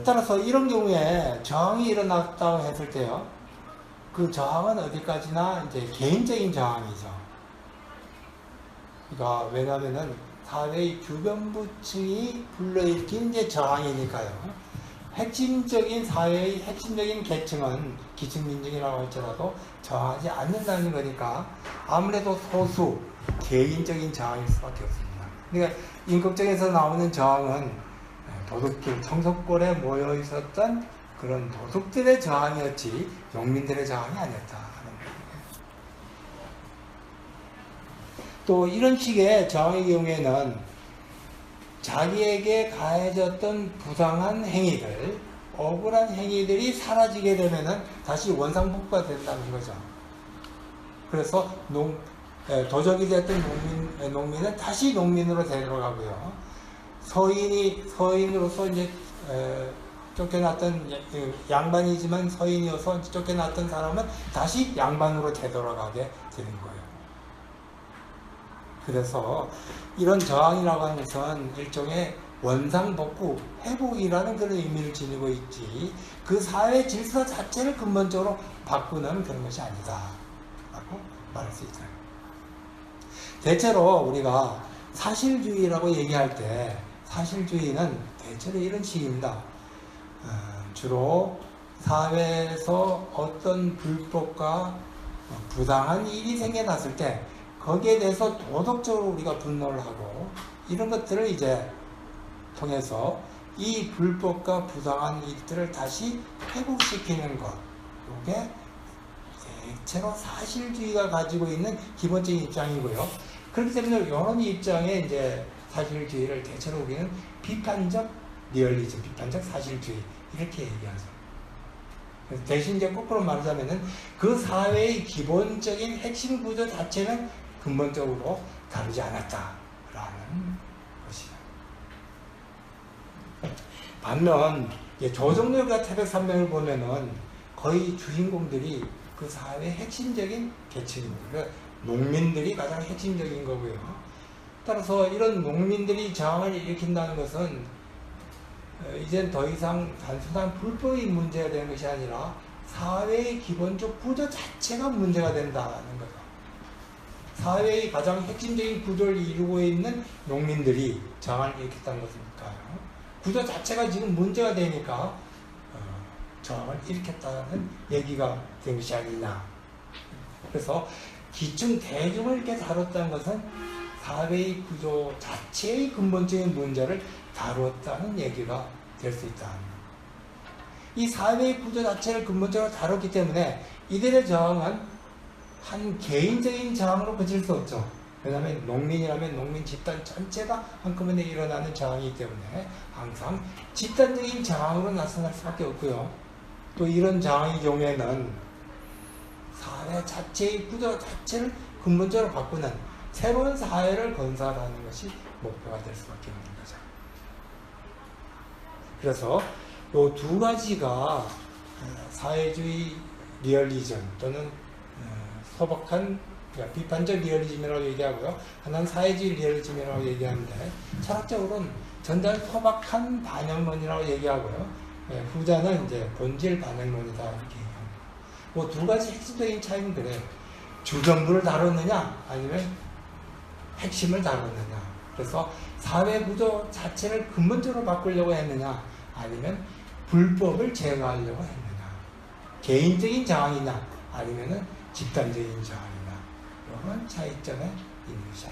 따라서 이런 경우에 저항이 일어났다고 했을 때요, 그 저항은 어디까지나 이제 개인적인 저항이죠. 그러니까 왜냐하면은 사회의 주변부층이 불러일으킨 이제 저항이니까요. 핵심적인 사회의 핵심적인 계층은 기층민중이라고 할지라도 저항하지 않는다는 거니까 아무래도 소수 개인적인 저항일 수밖에 없습니다. 그러니까 임금정에서 나오는 저항은 도둑들, 청석골에 모여 있었던 그런 도둑들의 저항이었지 농민들의 저항이 아니었다. 또 이런 식의 저항의 경우에는 자기에게 가해졌던 부당한 행위들, 억울한 행위들이 사라지게 되면은 다시 원상복구가 된다는 거죠. 그래서 도적이 됐던 농민은 다시 농민으로 되돌아가고요. 서인으로서 이제 쫓겨났던 양반이지만 서인이어서 쫓겨났던 사람은 다시 양반으로 되돌아가게 되는 거예요. 그래서 이런 저항이라고 하는 것은 일종의 원상복구, 회복이라는 그런 의미를 지니고 있지 그 사회 질서 자체를 근본적으로 바꾸는 그런 것이 아니다 라고 말할 수 있어요. 대체로 우리가 사실주의라고 얘기할 때 사실주의는 대체로 이런 식입니다. 주로 사회에서 어떤 불법과 부당한 일이 생겨났을 때 거기에 대해서 도덕적으로 우리가 분노를 하고 이런 것들을 이제 통해서 이 불법과 부당한 일들을 다시 회복시키는 것, 이게 대체로 사실주의가 가지고 있는 기본적인 입장이고요. 그렇기 때문에 이런 입장에 이제 사실주의를 대체로 우리는 비판적 리얼리즘, 비판적 사실주의 이렇게 얘기하죠. 대신 이제 거꾸로 말하자면은 그 사회의 기본적인 핵심 구조 자체는 근본적으로 다루지 않았다라는 것이죠. 반면 조정렬과 태백산맥을 보면은 거의 주인공들이 그 사회의 핵심적인 계층입니다. 그러니까 농민들이 가장 핵심적인 거고요. 따라서 이런 농민들이 저항을 일으킨다는 것은 이젠 더 이상 단순한 불법이 문제가 되는 것이 아니라 사회의 기본적 구조 자체가 문제가 된다는 거죠. 사회의 가장 핵심적인 구조를 이루고 있는 농민들이 저항을 일으켰다는 것이니까요. 구조 자체가 지금 문제가 되니까 저항을 일으켰다는 얘기가 된 것이 아니냐. 그래서 기층 대중을 이렇게 다뤘다는 것은 사회의 구조 자체의 근본적인 문제를 다루었다는 얘기가 될 수 있다. 이 사회의 구조 자체를 근본적으로 다뤘기 때문에 이들의 저항은 한 개인적인 저항으로 그칠 수 없죠. 왜냐하면 농민이라면 농민 집단 전체가 한꺼번에 일어나는 저항이기 때문에 항상 집단적인 저항으로 나타날 수밖에 없고요. 또 이런 저항의 경우에는 사회 자체의 구조 자체를 근본적으로 바꾸는 새로운 사회를 건설하는 것이 목표가 될 수밖에 없는 거죠. 그래서 이 두 가지가 사회주의 리얼리즘 또는 소박한 비판적 리얼리즘이라고 얘기하고요. 하나는 사회주의 리얼리즘이라고 얘기하는데 철학적으로는 전자는 소박한 반영론이라고 얘기하고요. 후자는 이제 본질 반영론이다 이렇게 얘기합니다. 그 두 가지 핵심적인 차이는 그래요. 주전부를 다뤘느냐 아니면 핵심을 다뤘느냐. 그래서 사회 구조 자체를 근본적으로 바꾸려고 했느냐 아니면 불법을 제거하려고 했느냐. 개인적인 저항이냐 아니면 집단적인 저항이냐. 이런 차이점에 있는 것이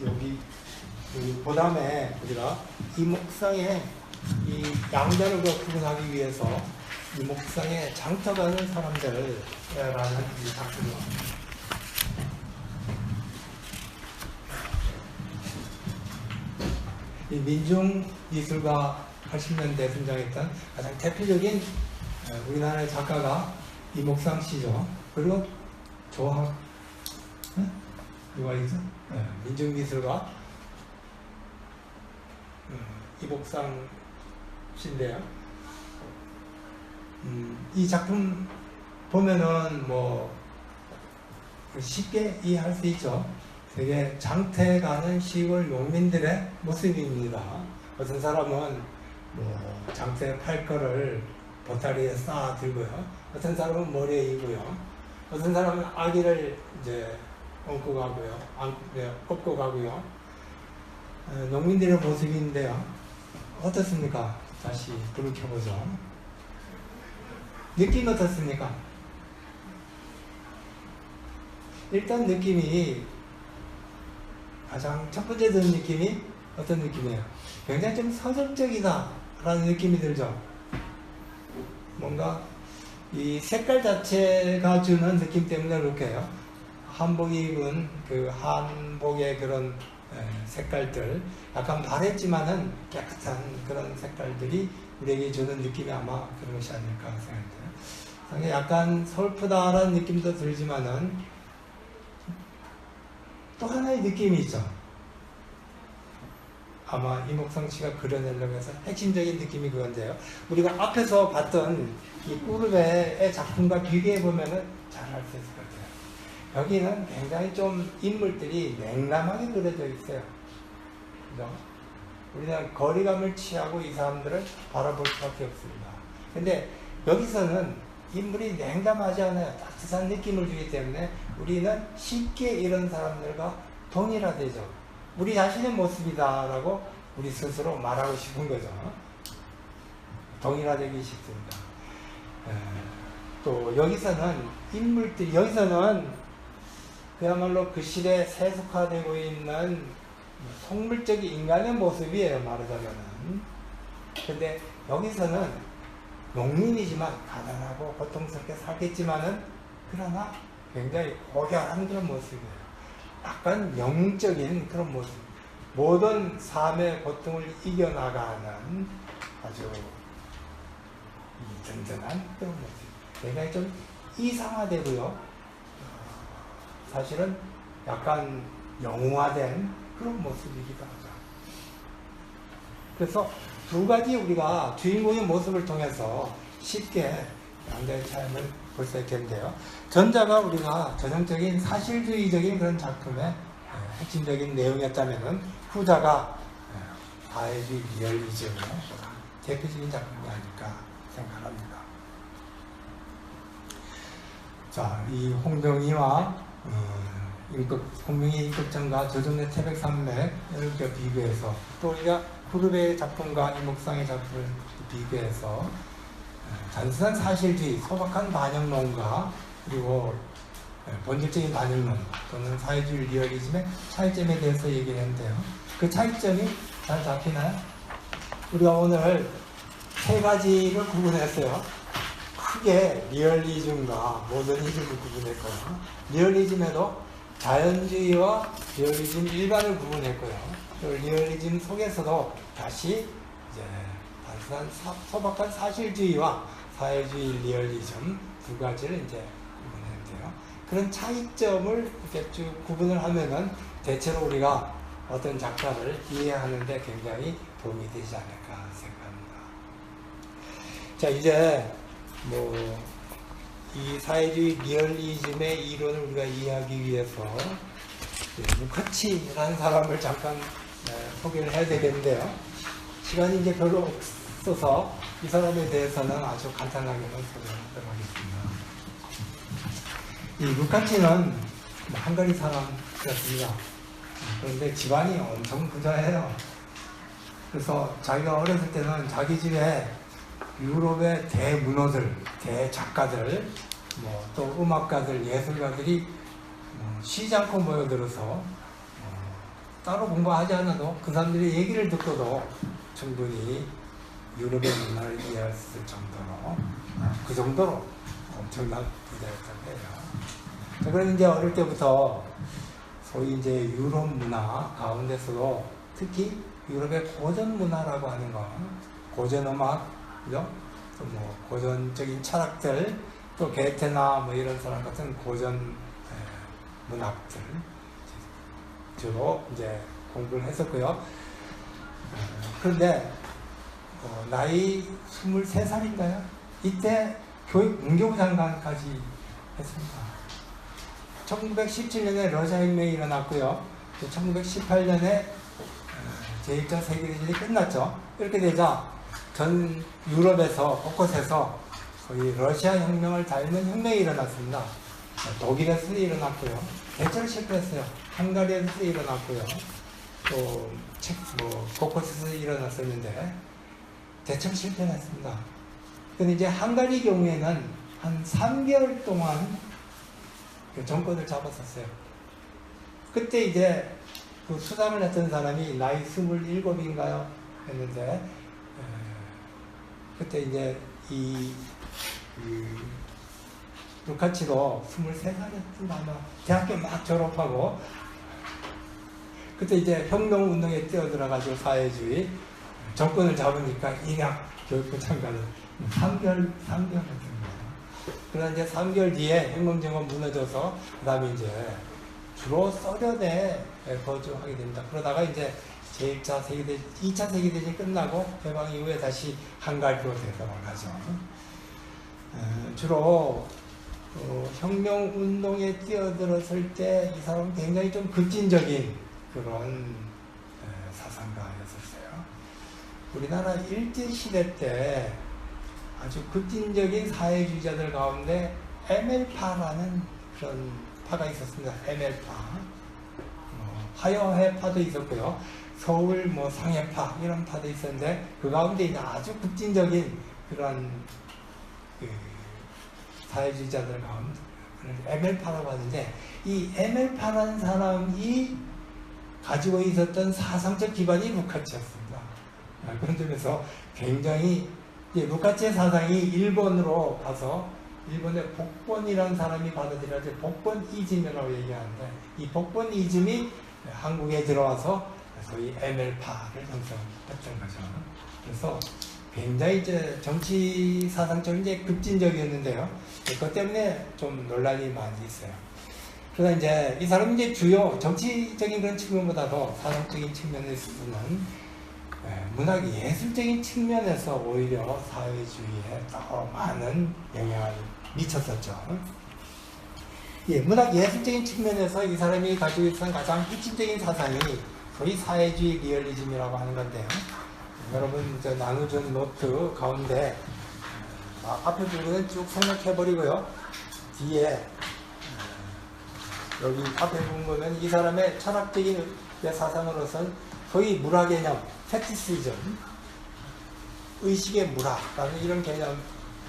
여기 그다음에 우리가 이 목상에 이 양자를 구분하기 위해서 이 목상에 장터가는 사람들이라는 이 작품을 이 민중미술가 80년대에 등장했던 가장 대표적인 우리나라의 작가가 이목상 씨죠. 그리고 조학 누가 있죠? 민중미술가 이목상 씨인데요. 이 작품 보면은 뭐 쉽게 이해할 수 있죠. 되게 장태 가는 시골 농민들의 모습입니다. 어떤 사람은 뭐 장태 팔 거를 보따리에 쌓아 들고요. 어떤 사람은 머리에 이고요. 어떤 사람은 아기를 이제 업고 가고요. 업고 가고요. 농민들의 모습인데요. 어떻습니까? 다시 불을 켜보죠. 느낌 어떻습니까? 일단 느낌이 가장 첫 번째 드는 느낌이 어떤 느낌이에요? 굉장히 좀 서정적이다 라는 느낌이 들죠. 뭔가 이 색깔 자체가 주는 느낌 때문에 그렇게 해요. 한복이 입은 그 한복의 그런 색깔들 약간 바랬지만은 깨끗한 그런 색깔들이 우리에게 주는 느낌이 아마 그런 것이 아닐까 생각돼요. 약간 슬프다라는 느낌도 들지만은 또 하나의 느낌이 있죠. 아마 이목성 씨가 그려내려고 해서 핵심적인 느낌이 그건데요. 우리가 앞에서 봤던 이 꾸르베의 작품과 비교해보면은 잘 알 수 있을 것 같아요. 여기는 굉장히 좀 인물들이 냉담하게 그려져 있어요. 그죠? 우리는 거리감을 취하고 이 사람들을 바라볼 수밖에 없습니다. 근데 여기서는 인물이 냉담하지 않아요. 따뜻한 느낌을 주기 때문에 우리는 쉽게 이런 사람들과 동일화되죠. 우리 자신의 모습이다라고 우리 스스로 말하고 싶은 거죠. 동일화되기 쉽습니다. 또 여기서는 인물들, 여기서는 그야말로 그 시대에 세속화되고 있는 속물적인 인간의 모습이에요, 말하자면은. 근데 여기서는 농민이지만 가난하고 고통스럽게 살겠지만은 그러나 굉장히 고결한 그런 모습이에요. 약간 영적인 그런 모습. 모든 삶의 고통을 이겨나가는 아주 든든한 그런 모습. 굉장히 좀 이상화되고요. 사실은 약간 영웅화된 그런 모습이기도 하죠. 그래서 두 가지 우리가 주인공의 모습을 통해서 쉽게 양자의 차이를 볼 수 있겠는데요. 전자가 우리가 전형적인 사실주의적인 그런 작품의 핵심적인 내용이었다면 후자가 사회주의 리얼리즘의 대표적인 작품이 아닐까 생각합니다. 자, 이 홍명희와 홍명희 인격전과 조정래 태백산맥을 비교해서 또 우리가 후르베의 작품과 이목상의 작품을 비교해서 단순한 사실주의, 소박한 반영론과 그리고 본질적인 반영론 또는 사회주의 리얼리즘의 차이점에 대해서 얘기를 했는데요. 그 차이점이 잘 잡히나요? 우리가 오늘 세 가지를 구분했어요. 크게 리얼리즘과 모더니즘을 구분했고요. 리얼리즘에도 자연주의와 리얼리즘 일반을 구분했고요. 또 리얼리즘 속에서도 다시 이제 단순한 소박한 사실주의와 사회주의 리얼리즘 두 가지를 이제 구분했는데요. 그런 차이점을 이렇게 쭉 구분을 하면은 대체로 우리가 어떤 작가를 이해하는데 굉장히 도움이 되지 않을까 생각합니다. 자, 이제 이 사회주의 리얼리즘의 이론을 우리가 이해하기 위해서 무카치라는 사람을 잠깐 소개를 해야 되겠는데요. 시간이 이제 별로 없어서 이 사람에 대해서는 아주 간단하게만 소개하도록 하겠습니다. 이 무카치는 헝가리 사람이었습니다. 그런데 집안이 엄청 부자예요. 그래서 자기가 어렸을 때는 자기 집에 유럽의 대문호들, 대작가들, 또 음악가들, 예술가들이 쉬지 않고 모여들어서 따로 공부하지 않아도 그 사람들의 얘기를 듣고도 충분히 유럽의 문화를 이해했을 정도로 그 정도로 엄청난 부자였던 거예요. 그래서 이제 어릴 때부터 소위 이제 유럽 문화 가운데서도 특히 유럽의 고전 문화라고 하는 거, 고전 음악, 그죠? 또 고전적인 철학들, 또 게테나 이런 사람 같은 고전 문학들 주로 이제 공부를 했었고요. 그런데 나이 23살인가요? 이때 문교부 장관까지 했습니다. 1917년에 러시아 혁명이 일어났고요. 1918년에 제1차 세계대전이 끝났죠. 이렇게 되자 전 유럽에서 곳곳에서 거의 러시아 혁명을 닮은 혁명이 일어났습니다. 독일에서도 일어났고요. 대체로 실패했어요. 헝가리에서도 일어났고요. 또 곳곳에서 일어났었는데 대체로 실패했습니다. 근데 이제 헝가리 경우에는 한 3개월 동안 그 정권을 잡았었어요. 그때 이제 그 수상을 했던 사람이 나이 27인가요? 했는데 그때 이제 이 루카치도 23살이었던 아마 대학교 막 졸업하고 그때 이제 혁명운동에 뛰어들어가지고 사회주의 정권을 잡으니까 인학 교육부 장관을 3개월 했습니다. 그러나 이제 3개월 뒤에 혁명정권 무너져서 그 다음에 이제 주로 소련에 거주하게 됩니다. 그러다가 이제 제1차 세계대전, 2차 세계대전이 끝나고 해방 이후에 다시 헝가리로 되돌아가죠. 주로 혁명운동에 뛰어들었을 때 이 사람은 굉장히 좀 급진적인 그런 사상가였었어요. 우리나라 일제시대 때 아주 급진적인 사회주의자들 가운데 ML파라는 그런 파가 있었습니다. ML파. 화요회파도 있었고요. 서울 상해파 이런 파도 있었는데 그 가운데 이제 아주 급진적인 그런 사회주의자들 가운데 에멜파라고 하는데, 이 에멜파라는 사람이 가지고 있었던 사상적 기반이 루카치였습니다. 그런 점에서 굉장히 루카치의 사상이 일본으로 가서 일본의 복본이라는 사람이 받아들여서 복본이즘이라고 얘기하는데, 이 복본이즘이 한국에 들어와서 소위 에멜파를 형성했던 거죠. 그래서 굉장히 이제 정치 사상적으로 이제 급진적이었는데요. 그것 때문에 좀 논란이 많이 있어요. 그래서 이제 이 사람은 이제 주요 정치적인 그런 측면보다도 사상적인 측면에서는 문학 예술적인 측면에서 오히려 사회주의에 더 많은 영향을 미쳤었죠. 예, 문학 예술적인 측면에서 이 사람이 가지고 있었던 가장 핵심적인 사상이 소위 사회주의 리얼리즘이라고 하는 건데요. 여러분 저 나눠준 노트 가운데 앞에 부분은 쭉 생략해버리고요. 뒤에 여기 앞에 부분은 이 사람의 철학적인 사상으로서는 소위 물화 개념, 패티시즘, 의식의 물화라는 이런 개념,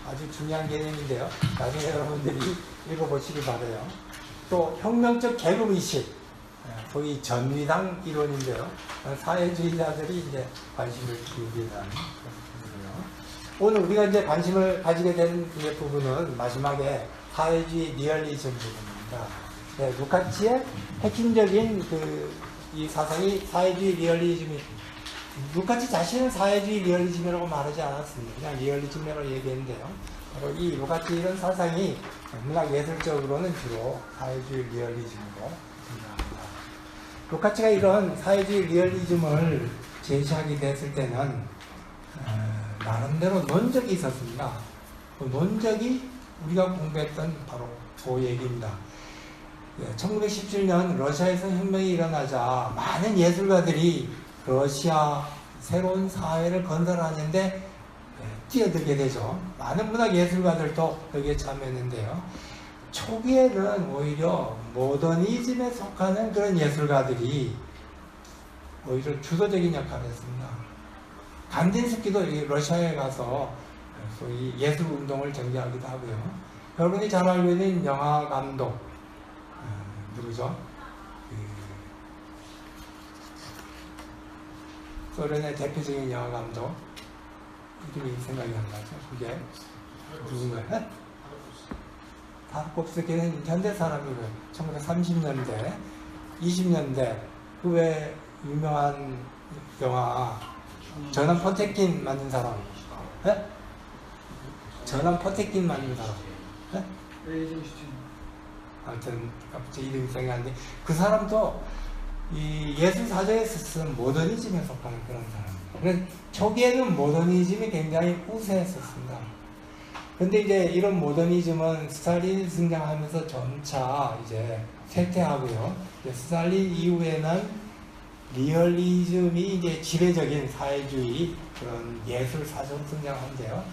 아주 중요한 개념인데요. 나중에 여러분들이 읽어보시기 바라요. 또 혁명적 계급의식, 소위 전위당 이론인데요. 사회주의자들이 이제 관심을 기울이는 부분이에요. 오늘 우리가 이제 관심을 가지게 된 부분은 마지막에 사회주의 리얼리즘 부분입니다. 네, 루카치의 핵심적인 이 사상이 사회주의 리얼리즘이, 루카치 자신은 사회주의 리얼리즘이라고 말하지 않았습니다. 그냥 리얼리즘이라고 얘기했는데요. 바로 이 루카치 이런 사상이 문학 예술적으로는 주로 사회주의 리얼리즘으로 생각합니다. 루카치가 이런 사회주의 리얼리즘을 제시하게 됐을 때는 나름대로 논적이 있었습니다. 그 논적이 우리가 공부했던 바로 그 얘기입니다. 1917년 러시아에서 혁명이 일어나자 많은 예술가들이 러시아 새로운 사회를 건설하는데 뛰어들게 되죠. 많은 문학 예술가들도 여기에 참여했는데요. 초기에는 오히려 모더니즘에 속하는 그런 예술가들이 오히려 주도적인 역할을 했습니다. 간딘스키도 러시아에 가서 소위 예술 운동을 전개하기도 하고요. 여러분이 잘 알고 있는 영화 감독 누구죠? 소련의 대표적인 영화 감독 이름이 생각이 안 나죠. 그게 누군가요? 타르코프스키는 현대 사람이고 1930년대, 20년대 그 외 유명한 영화 전함 포테킨 만든 사람, 전함 포테킨 만든 사람, 아무튼 갑자기 이름이 생각이 안 나는데 그 사람도 이 예술 사조에 있어서 모더니즘에 속하는 그런 사람입니다. 그래서 초기에는 모더니즘이 굉장히 우세했었습니다. 근데 이제 이런 모더니즘은 스탈린이 등장하면서 점차 이제 쇠퇴하고요. 스탈린 이후에는 리얼리즘이 이제 지배적인 사회주의 그런 예술 사조로 등장하는데요.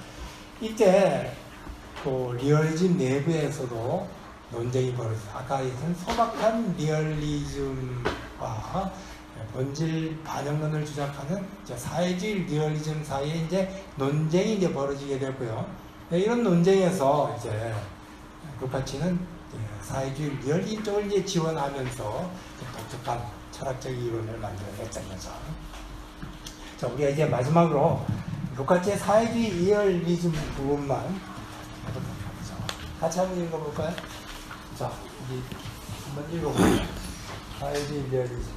이때 또 리얼리즘 내부에서도 논쟁이 벌어져요. 아까 얘기한 소박한 리얼리즘과 본질 반영론을 주장하는 사회주의 리얼리즘 사이에 이제 논쟁이 이제 벌어지게 되고요. 이런 논쟁에서 이제 루카치는 사회주의 리얼리즘 쪽을 이제 지원하면서 독특한 철학적 이론을 만들어냈던 거죠. 자, 우리가 이제 마지막으로 루카치의 사회주의 리얼리즘 부분만 해보도록 하죠. 같이 한번 읽어볼까요? 자, 여기 한번 읽어볼까요? 사회주의 리얼리즘.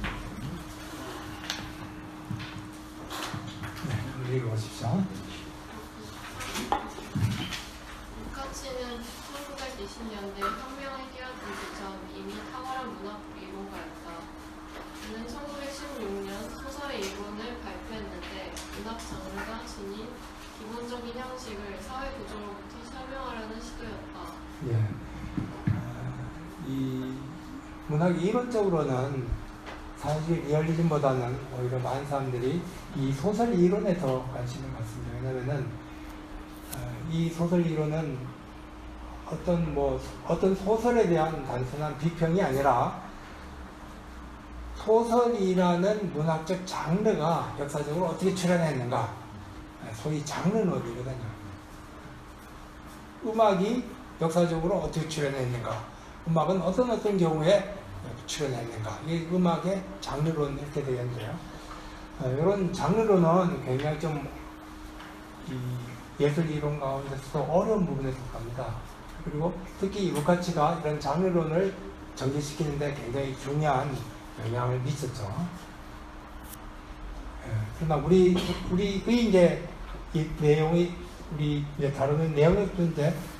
네, 읽어보십시오. 루카치는 1920년대 혁명에 뛰어들기 전 이미 탁월한 문학 이론가였다. 그는 1916년 소설의 이론을 발표했는데 문학 장르가 지닌 기본적인 형식을 사회 구조로부터 설명하려는 시도였다. 예. 이 문학 이론적으로는 사회주의 리얼리즘보다는 오히려 많은 사람들이 이 소설 이론에 더 관심을 갖습니다. 왜냐하면은 이 소설 이론은 어떤 소설에 대한 단순한 비평이 아니라 소설이라는 문학적 장르가 역사적으로 어떻게 출현했는가, 소위 장르론이거든요. 음악이 역사적으로 어떻게 출현했는가, 음악은 어떤 경우에 출현했는가, 이 음악의 장르론 이렇게 되겠는데요. 이런 장르론은 굉장히 좀 예술 이론 가운데서도 어려운 부분에 속합니다. 그리고 특히 이 루카치가 이런 장르론을 전개시키는데 굉장히 중요한 영향을 미쳤죠. 그러나 우리의 이제 이 내용이 우리 이제 다루는 내용에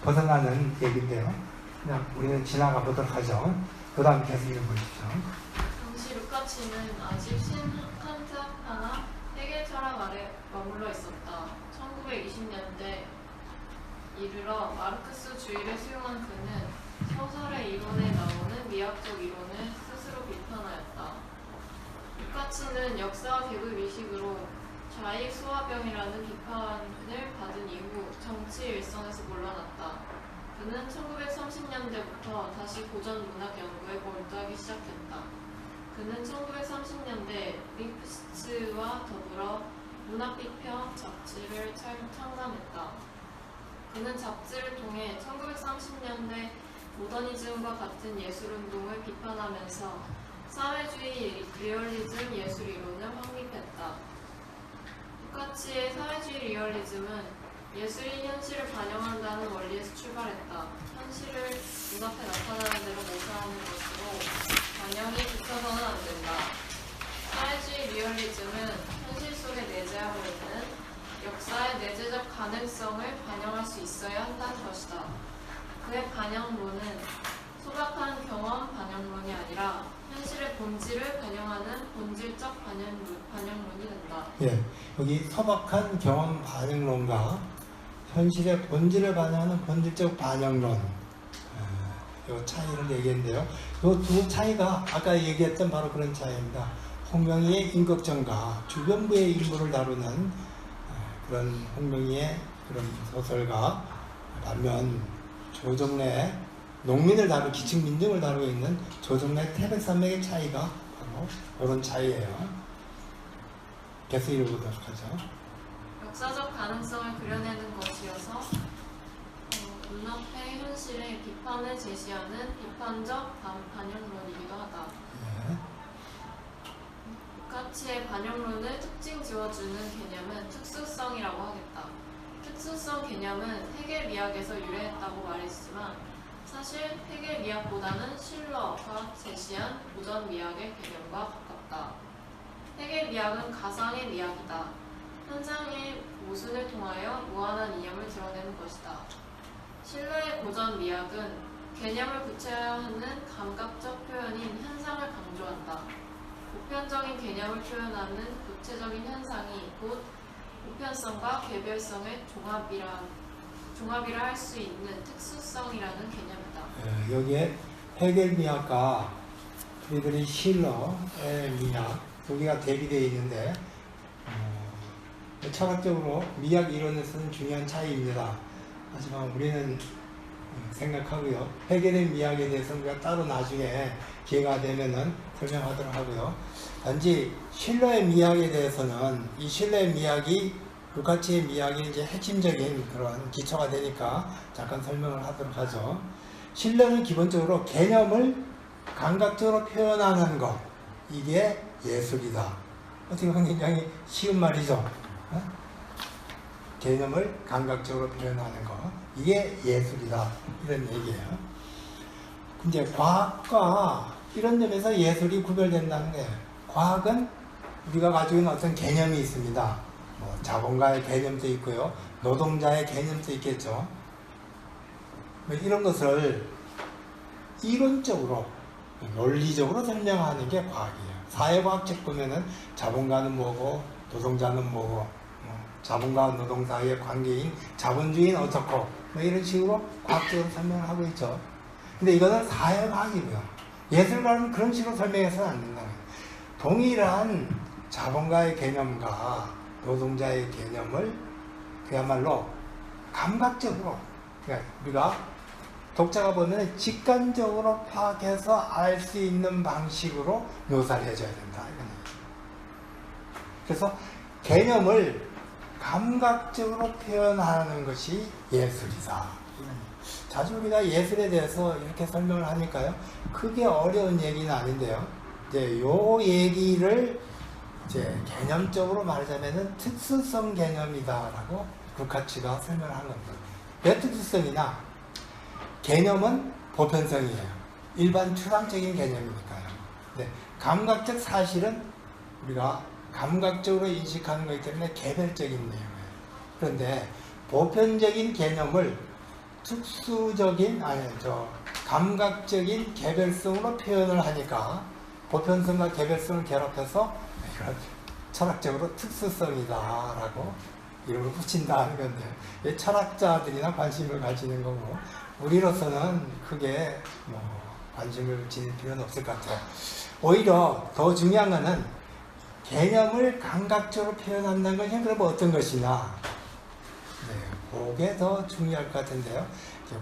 벗어나는 얘기인데요. 그냥 우리는 지나가 보도록 하죠. 그 다음 계속 읽어보십시오. 당시 루카치는 아직 칸트 학파나 헤겔 철학 아래 머물러 있었다. 1920년대 이르러 마르크스주의를 수용한 그는 소설의 이론에 나오는 미학적 이론을 스스로 비판하였다. 루카치는 역사와 계급 의식으로 좌익 수화병이라는 비판을 받은 이후 정치 일선에서 물러났다. 그는 1930년대부터 다시 고전 문학 연구에 몰두하기 시작했다. 그는 1930년대 링프시츠와 더불어 문학비평 잡지를 창간했다. 그는 잡지를 통해 1930년대 모더니즘과 같은 예술운동을 비판하면서 사회주의 리얼리즘 예술 이론을 확립했다. 루카치의 사회주의 리얼리즘은 예술이 현실을 반영한다는 원리에서 출발했다. 현실을 눈앞에 나타나는 대로 묘사하는 것으로 반영이 붙어서는 안 된다. 사회주의 리얼리즘은 현실 속에 내재하고 있는 역사의 내재적 가능성을 반영할 수 있어야 한다는 것이다. 그의 반영론은 소박한 경험 반영론이 아니라 현실의 본질을 반영하는 본질적 반영론이 된다. 예, 여기 소박한 경험 반영론과 현실의 본질을 반영하는 본질적 반영론, 이 차이를 얘기했는데요. 이 두 차이가 아까 얘기했던 바로 그런 차이입니다. 홍명희의 인격전과 주변부의 인물을 다루는 그런 홍명희의 그런 소설과 반면 조정래 농민을 다루고 기층민중을 다루고 있는 조정래 태백산맥의 차이가 바로 이런 차이예요. 계속 읽어보도록 하죠. 역사적 가능성을 그려내는 것이어서 눈앞의 현실의 비판을 제시하는 비판적 반영론이기도 하다. 예. 루카치의 반영론을 특징 지어주는 개념은 특수성이라고 하겠다. 특수성 개념은 헤겔 미학에서 유래했다고 말했지만 사실 헤겔 미학보다는 실러가 제시한 고전 미학의 개념과 가깝다. 헤겔 미학은 가상의 미학이다. 현상의 모순을 통하여 무한한 이념을 드러내는 것이다. 실러의 고전 미학은 개념을 구체화하는 감각적 표현인 현상을 강조한다. 보편적인 개념을 표현하는 구체적인 현상이 곧 보편성과 개별성의 종합이라 할 수 있는 특수성이라는 개념이다. 여기에 헤겔 미학과 프리드리히 실러의 미학 두 개가 대비되어 있는데 철학적으로 미학 이론에서는 중요한 차이입니다. 하지만 우리는 생각하고요. 헤겔의 미학에 대해서는 우리가 따로 나중에 기회가 되면은 설명하도록 하고요. 단지 실러의 미학에 대해서는 이 실러의 미학이 루카치의 미학이 이제 핵심적인 그런 기초가 되니까 잠깐 설명을 하도록 하죠. 실러는 기본적으로 개념을 감각적으로 표현하는 것, 이게 예술이다. 어떻게 보면 굉장히 쉬운 말이죠. 개념을 감각적으로 표현하는 것, 이게 예술이다. 이런 얘기예요. 근데 과학과 이런 점에서 예술이 구별된다는 거예요. 과학은 우리가 가지고 있는 어떤 개념이 있습니다. 뭐 자본가의 개념도 있고요. 노동자의 개념도 있겠죠. 뭐 이런 것을 이론적으로, 논리적으로 설명하는 게 과학이에요. 사회과학적 보면은 자본가는 뭐고, 노동자는 뭐고, 자본가와 노동 사이의 관계인 자본주의는 어떻고, 뭐 이런 식으로 과학적으로 설명을 하고 있죠. 근데 이거는 사회과학이고요. 예술가는 그런 식으로 설명해서는 안 된다는 거예요. 동일한 자본가의 개념과 노동자의 개념을 그야말로 감각적으로, 그러니까 우리가 독자가 보면 직관적으로 파악해서 알 수 있는 방식으로 묘사를 해줘야 된다. 그래서 개념을 감각적으로 표현하는 것이 예술이다. 자주 우리가 예술에 대해서 이렇게 설명을 하니까요. 크게 어려운 얘기는 아닌데요. 이제 요 얘기를 이제 개념적으로 말하자면은 특수성 개념이다라고 루카치가 설명을 하는 겁니다. 왜 특수성이냐? 개념은 보편성이에요. 일반 추상적인 개념이니까요. 근데 감각적 사실은 우리가 감각적으로 인식하는 거기 때문에 개별적인 내용이에요. 그런데 보편적인 개념을 특수적인 감각적인 개별성으로 표현을 하니까 보편성과 개별성을 결합해서 이걸 철학적으로 특수성이다라고 이름을 붙인다 하는 건데, 철학자들이나 관심을 가지는 거고 우리로서는 크게 관심을 지닐 필요는 없을 것 같아요. 오히려 더 중요한 것은 개념을 감각적으로 표현한다는 것이 그럼 어떤 것이냐, 그게 더 중요할 것 같은데요.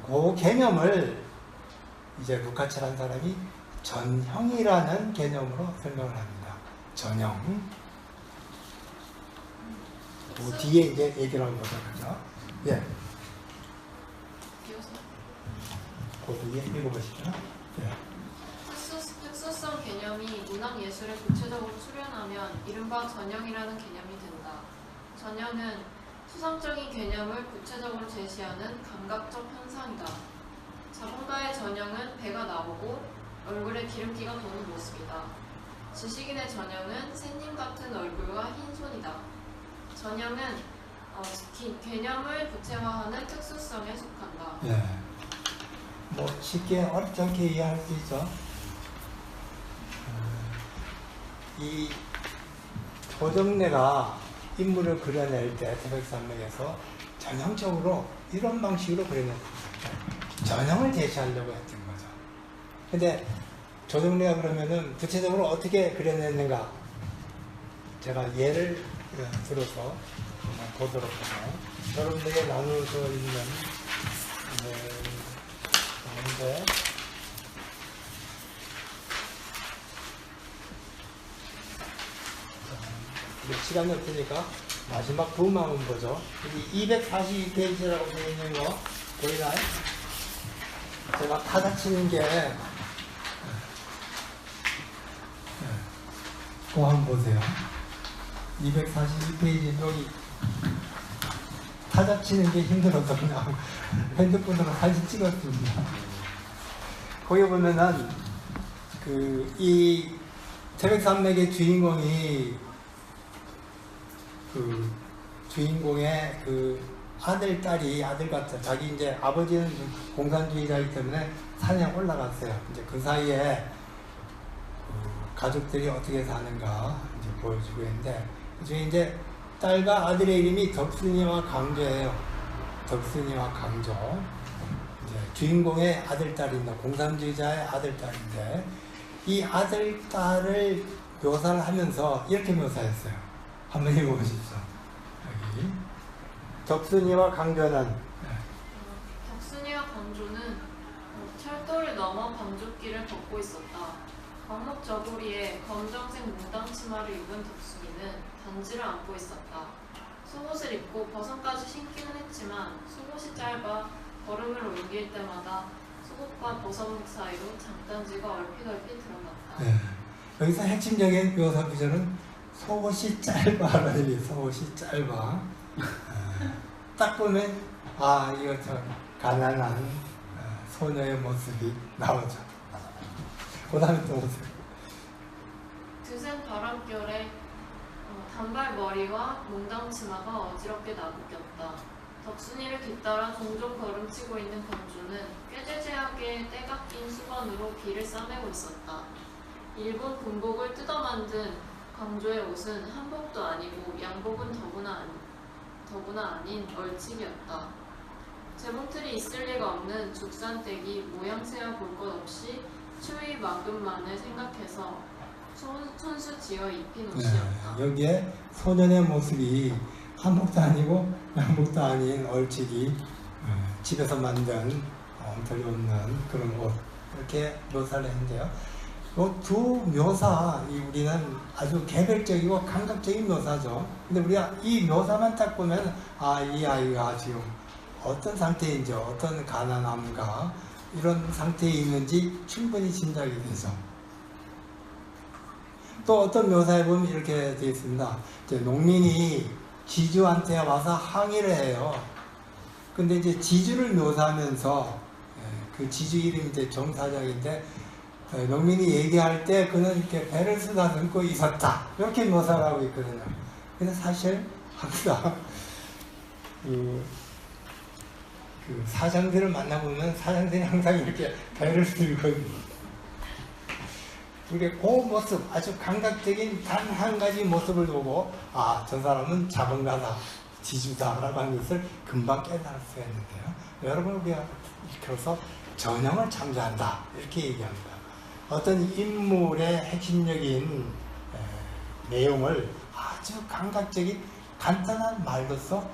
그 개념을 이제 루카치라는 사람이 전형이라는 개념으로 설명을 합니다. 전형. 그 뒤에 이제 얘기를 한번 보죠. 예. 그 뒤에 읽어보시죠. 예. 특수성 개념이 문학예술에 구체적으로 수련하면 이른바 전형이라는 개념이 된다. 전형은 수상적인 개념을 구체적으로 제시하는 감각적 현상이다. 자본가의 전형은 배가 나오고 얼굴에 기름기가 도는 모습이다. 지식인의 전형은 샌님 같은 얼굴과 흰 손이다. 전형은 개념을 구체화하는 특수성에 속한다. 예. 쉽게 어렵지 않게 이해할 수 있죠. 이 조정래가 인물을 그려낼 때 태백산맥에서 전형적으로 이런 방식으로 그려냈습니다. 전형을 제시하려고 했던 거죠. 근데 조정래가 그러면은 구체적으로 어떻게 그려냈는가? 제가 예를 들어서 보도록 하죠. 여러분들에게 나누어져 있는 가운데 시간이 없으니까 마지막 부분 한번 보죠. 여기 242페이지라고 되어 있는 거 보이나요? 제가 타자치는 게 그거 한번 보세요. 242페이지 여기 타자치는 게 힘들어서 그냥 핸드폰으로 사진 찍었습니다. 거기 보면은 이 태백산맥의 주인공의 아들, 딸이 아들 같아. 자기 이제 아버지는 공산주의자이기 때문에 산에 올라갔어요. 이제 그 사이에 가족들이 어떻게 사는가 이제 보여주고 있는데, 그중에 이제 딸과 아들의 이름이 덕순이와 강조예요. 덕순이와 강조. 이제 주인공의 아들, 딸인데, 공산주의자의 아들, 딸인데, 이 아들, 딸을 묘사를 하면서 이렇게 묘사했어요. 한번 읽어보십시오. 여기. 덕순이와 강조는 덕순이와 강조는 철도를 넘어 방죽길을 걷고 있었다. 광목 저고리에 검정색 몽땅 치마를 입은 덕순이는 단지를 안고 있었다. 속옷을 입고 버선까지 신기는 했지만 속옷이 짧아 걸음을 옮길 때마다 속옷과 버선목 사이로 장단지가 얼핏얼핏 드러났다. 네. 여기서 핵심적인 묘사 구절은 속옷이 짧아라는 얘기. 속옷이 짧아. 딱 보면 이거 저 가난한 소녀의 모습이 나오죠. 그 다음에 또 보세요. 드센 바람결에 단발머리와 몽땅 치마가 어지럽게 나부꼈다. 덕순이를 뒤따라 종종 걸음치고 있는 건주는 꾀죄죄하게 때가 낀 수건으로 비를 싸매고 있었다. 일본 군복을 뜯어 만든 강조의 옷은 한복도 아니고 양복은 더구나 아닌 얼찍이었다. 재봉틀이 있을 리가 없는 죽산떼기 모양새야 볼 것 없이 추위 막음만을 생각해서 손수 지어 입힌 옷이었다. 네, 여기에 소년의 모습이 한복도 아니고 양복도 아닌 얼찍이 집에서 만든 엉터리 없는 그런 옷, 이렇게 묘사를 했는데요. 이 두 묘사, 우리는 아주 개별적이고 감각적인 묘사죠. 근데 우리가 이 묘사만 딱 보면 이 아이가 지금 어떤 상태인지, 어떤 가난함과 이런 상태에 있는지 충분히 짐작이 되죠. 또 어떤 묘사에 보면 이렇게 되어 있습니다. 이제 농민이 지주한테 와서 항의를 해요. 근데 이제 지주를 묘사하면서 그 지주 이름이 이제 정사장인데 농민이 얘기할 때 그는 이렇게 배를 쓰다듬고 있었다. 이렇게 묘사를 하고 있거든요. 근데 사실 항상 그 사장들을 만나보면 사장들이 항상 이렇게 배를 들고 우리가 그 모습, 아주 감각적인 단 한 가지 모습을 보고 아, 저 사람은 자본가다, 지주다라고 하는 것을 금방 깨달을 수 있는데요. 여러분, 우리가 이렇게 전형을 창조한다 이렇게 얘기합니다. 어떤 인물의 핵심적인 내용을 아주 감각적인 간단한 말로써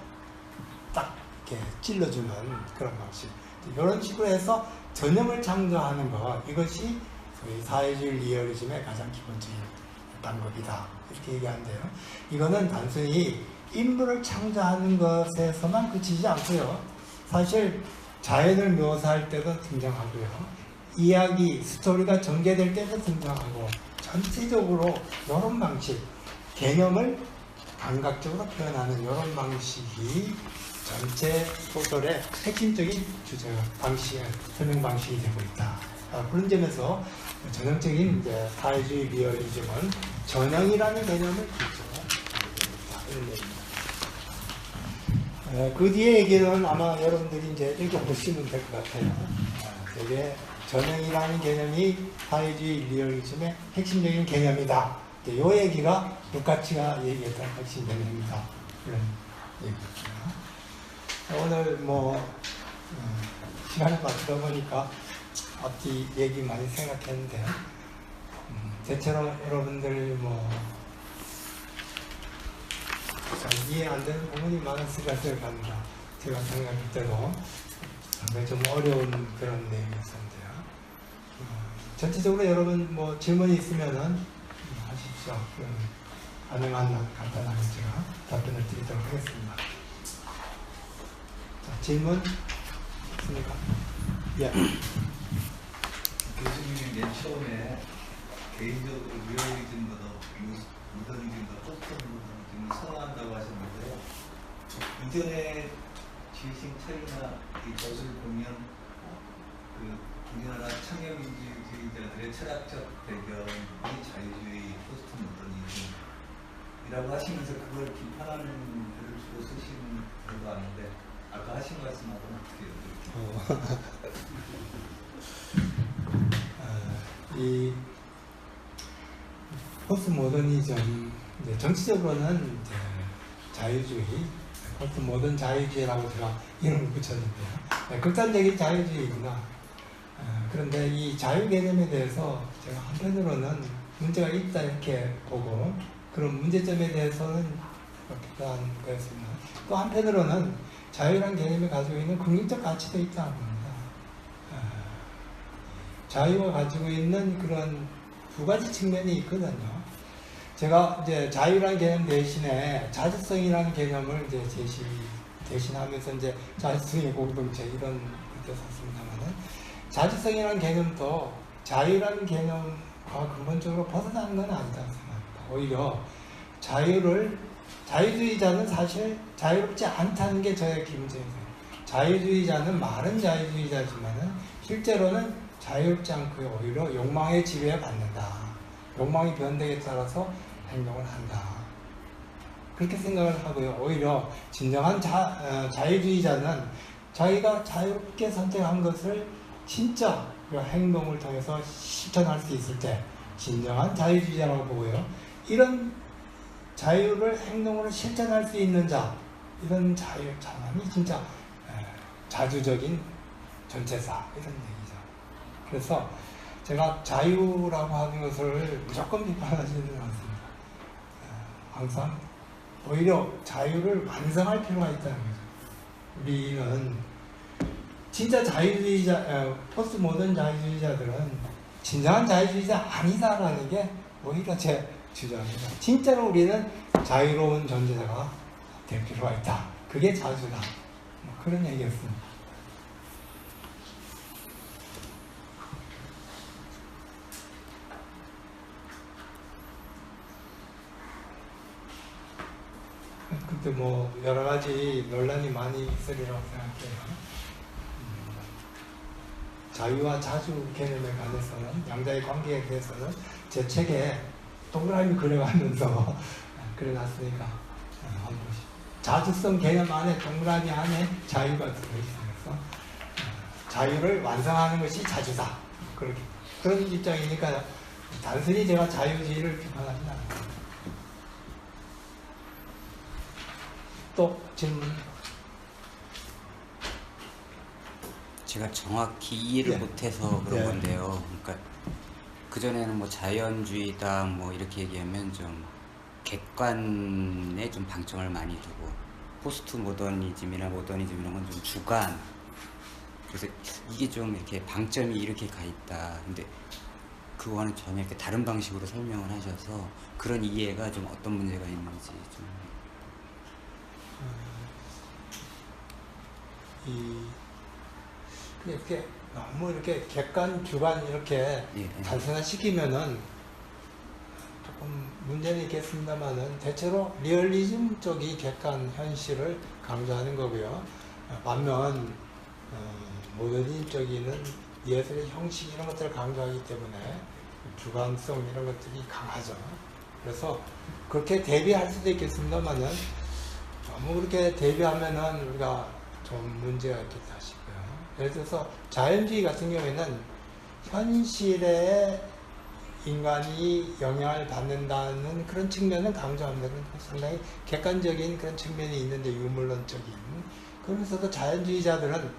딱 이렇게 찔러주는 그런 방식. 이런 식으로 해서 전형을 창조하는 것, 이것이 소위 사회주의 리얼리즘의 가장 기본적인 방법이다 이렇게 얘기하는데요. 이거는 단순히 인물을 창조하는 것에서만 그치지 않고요. 사실 자연을 묘사할 때도 등장하고요. 이야기, 스토리가 전개될 때도 등장하고, 전체적으로 이런 방식, 개념을 감각적으로 표현하는 이런 방식이 전체 소설의 핵심적인 주제가 설명 방식이 되고 있다. 그런 점에서 전형적인 이제 사회주의 리얼리즘은 전형이라는 개념을 기초로 이런 얘기입니다. 그 뒤에 얘기는 아마 여러분들이 이제 읽어보시면 될 것 같아요. 되게 전형이라는 개념이 사회주의 리얼리즘의 핵심적인 개념이다. 이 얘기가 루카치가 얘기했던 핵심 개념이다. 이런 얘기입니다. 오늘 시간을 맞추다 보니까 앞뒤 얘기 많이 생각했는데요. 대체로 여러분들 잘 이해 안 되는 부분이 많았을 것을 갑니다. 제가 생각할 때도 상당히 좀 어려운 그런 내용이었는데요. 전체적으로 여러분 질문이 있으면은 하십시오. 가능한 한 간단하게 제가 답변을 드리도록 하겠습니다. 자, 질문 있습니까? 예. 교수님이 맨 처음에 개인적으로 리얼리즘보다 모더니즘보다 포스트 모더니즘을 선호한다고 하셨는데요. 이전에 지으신 책이나 이 것을 보면 그 우리나라 창혁민주주의자들의 철학적 배경이 자유주의 포스트 모더니즘이라고 하시면서 그걸 비판하는 글을 주로 쓰시는 걸로 아는데 아까 하신 말씀하고는 어떻게 이 포스트 모더니즘, 정치적으로는 이제 자유주의, 포스트 모던 자유주의라고 제가 이름을 붙였는데요. 극단적인 자유주의구나. 그런데 이 자유 개념에 대해서 제가 한편으로는 문제가 있다 이렇게 보고, 그런 문제점에 대해서는 그렇게 한 거였습니다. 또 한편으로는 자유란 개념이 가지고 있는 긍정적 가치도 있다는 겁니다. 자유가 가지고 있는 그런 두 가지 측면이 있거든요. 제가 이제 자유라는 개념 대신에 자주성이라는 개념을 이제 대신하면서 이제 자주성의 공동체 이런 뜻을 썼습니다만은, 자주성이라는 개념도 자유라는 개념과 근본적으로 벗어나는 건 아니다고 생각합니다. 오히려 자유주의자는 사실 자유롭지 않다는 게 저의 기본적인 생각입니다. 자유주의자는 말은 자유주의자지만은 실제로는 자유롭지 않고요. 오히려 욕망에 지배받는다. 욕망이 변덕에 따라서 행동을 한다. 그렇게 생각을 하고요. 오히려 진정한 자유주의자는 자기가 자유롭게 선택한 것을 진짜 그 행동을 통해서 실천할 수 있을 때 진정한 자유주의자라고 보고요. 이런 자유를 행동으로 실천할 수 있는 자, 이런 자만이 진짜 자주적인 전체사, 이런 얘기죠. 그래서 제가 자유라고 하는 것을 무조건 비판하지는 않습니다. 항상 오히려 자유를 완성할 필요가 있다는 거죠. 우리는 진짜 포스트 모던 자유주의자들은 진정한 자유주의자 아니다라는 게 오히려 제 주장입니다. 진짜로 우리는 자유로운 존재자가 될 필요가 있다. 그게 자주다. 뭐 그런 얘기였습니다. 근데 뭐 여러 가지 논란이 많이 있으리라고 생각해요. 자유와 자주 개념에 관해서는, 양자의 관계에 대해서는 제 책에 동그라미 그려가면서 그려놨으니까 한번 보시죠. 자주성 개념 안에, 동그라미 안에 자유가 들어있으면서 자유를 완성하는 것이 자주다. 그런 입장이니까 단순히 제가 자유주의를 비판하지는 않아요. 또 질문? 제가 정확히 이해를 예. 못해서 그런 예. 건데요. 그러니까 그전에는 뭐 자연주의다 뭐 이렇게 얘기하면 좀 객관에 좀 방점을 많이 두고, 포스트 모더니즘이나 모더니즘 이런 건 좀 주관, 그래서 이게 좀 이렇게 방점이 이렇게 가 있다. 근데 그거와는 전혀 이렇게 다른 방식으로 설명을 하셔서 그런 이해가 좀 어떤 문제가 있는지 좀. 이렇게 너무 이렇게 객관, 주관 이렇게 예. 단순화시키면은 조금 문제는 있겠습니다만은 대체로 리얼리즘 쪽이 객관 현실을 강조하는 거고요. 반면 모더니즘 쪽에는 예술의 형식 이런 것들을 강조하기 때문에 주관성 이런 것들이 강하죠. 그래서 그렇게 대비할 수도 있겠습니다만은 너무 그렇게 대비하면은 우리가 좀 문제가 있겠다 싶어요. 예를 들어서 자연주의 같은 경우에는 현실에 인간이 영향을 받는다는 그런 측면을 강조합니다. 상당히 객관적인 그런 측면이 있는데, 유물론적인. 그러면서도 자연주의자들은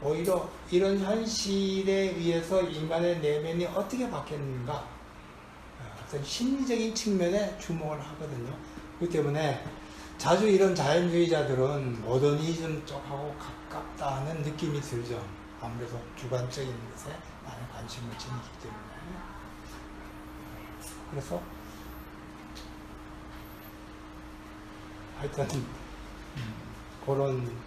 오히려 이런 현실에 의해서 인간의 내면이 어떻게 바뀌었는가, 어떤 심리적인 측면에 주목을 하거든요. 그렇기 때문에 자주 이런 자연주의자들은 모더니즘 쪽하고 가깝다는 느낌이 들죠. 아무래도 주관적인 것에 많은 관심을 지니기 때문에. 그래서 하여튼 그런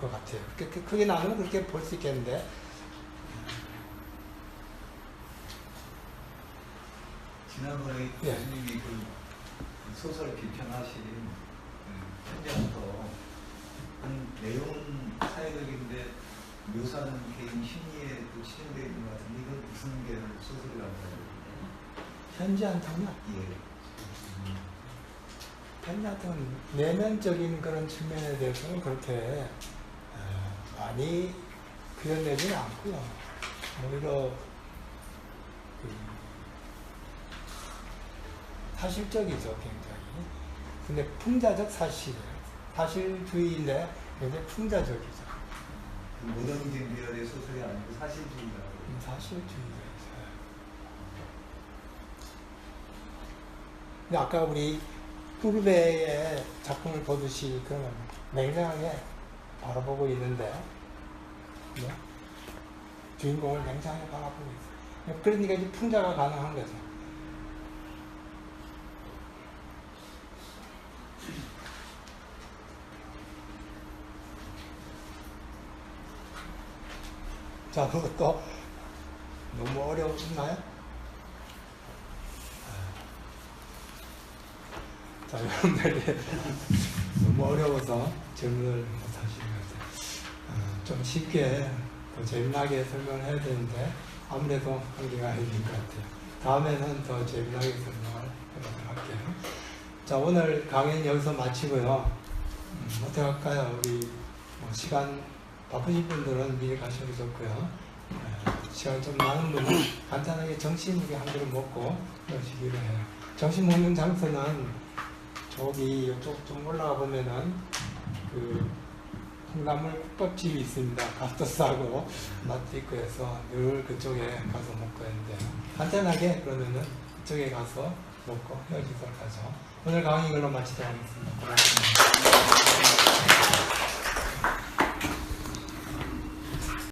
것 같아요. 크게 나누면 그렇게 볼 수 있겠는데, 지난번에 예. 교수님이 그 소설 비평하신 현장에서 내용은 사회적인데 묘사는 개인 심리에 또 치중되어 있는 것 같은데, 이건 무슨 계열 소설이라고 해요? 현지 한탕면 예. 현지 한탕은 내면적인 그런 측면에 대해서는 그렇게 많이 표현되지는 않고요. 오히려 사실적이죠, 굉장히. 근데 풍자적 사실이에요. 사실주의인데 굉장히 풍자적이죠. 모더니즘 계열의 소설이 아니고 사실주의라고. 사실주의가 있어요. 근데 아까 우리 후르베의 작품을 보듯이 그런 냉정하게 바라보고 있는데, 네? 주인공을 냉정하게 바라보고 있어요. 그러니까 이제 풍자가 가능한 거죠. 자, 그것도 너무 어려웠나요? 자, 여러분들이 너무 어려워서 질문을 못 하시는 것 같아요. 좀 쉽게, 더 재미나게 설명을 해야 되는데, 아무래도 한계가 있는 것 같아요. 다음에는 더 재미나게 설명을 해보도록 할게요. 자, 오늘 강의는 여기서 마치고요. 어떻게 할까요? 우리 시간 바쁘신 분들은 미리 가셔도 좋고요. 시간 좀 많은 분은 간단하게 점심 우리 한 그릇 먹고 오시기로 해요. 점심 먹는 장소는 저기 이쪽 좀 올라가 보면은 그 콩나물 국밥집이 있습니다. 값도 싸고 맛도 있고 해서 늘 그쪽에 가서 먹고 있는데, 간단하게 그러면은 그쪽에 가서 먹고 헤어지도록 하죠. 오늘 강의 이걸로 마치도록 하겠습니다. 고맙습니다.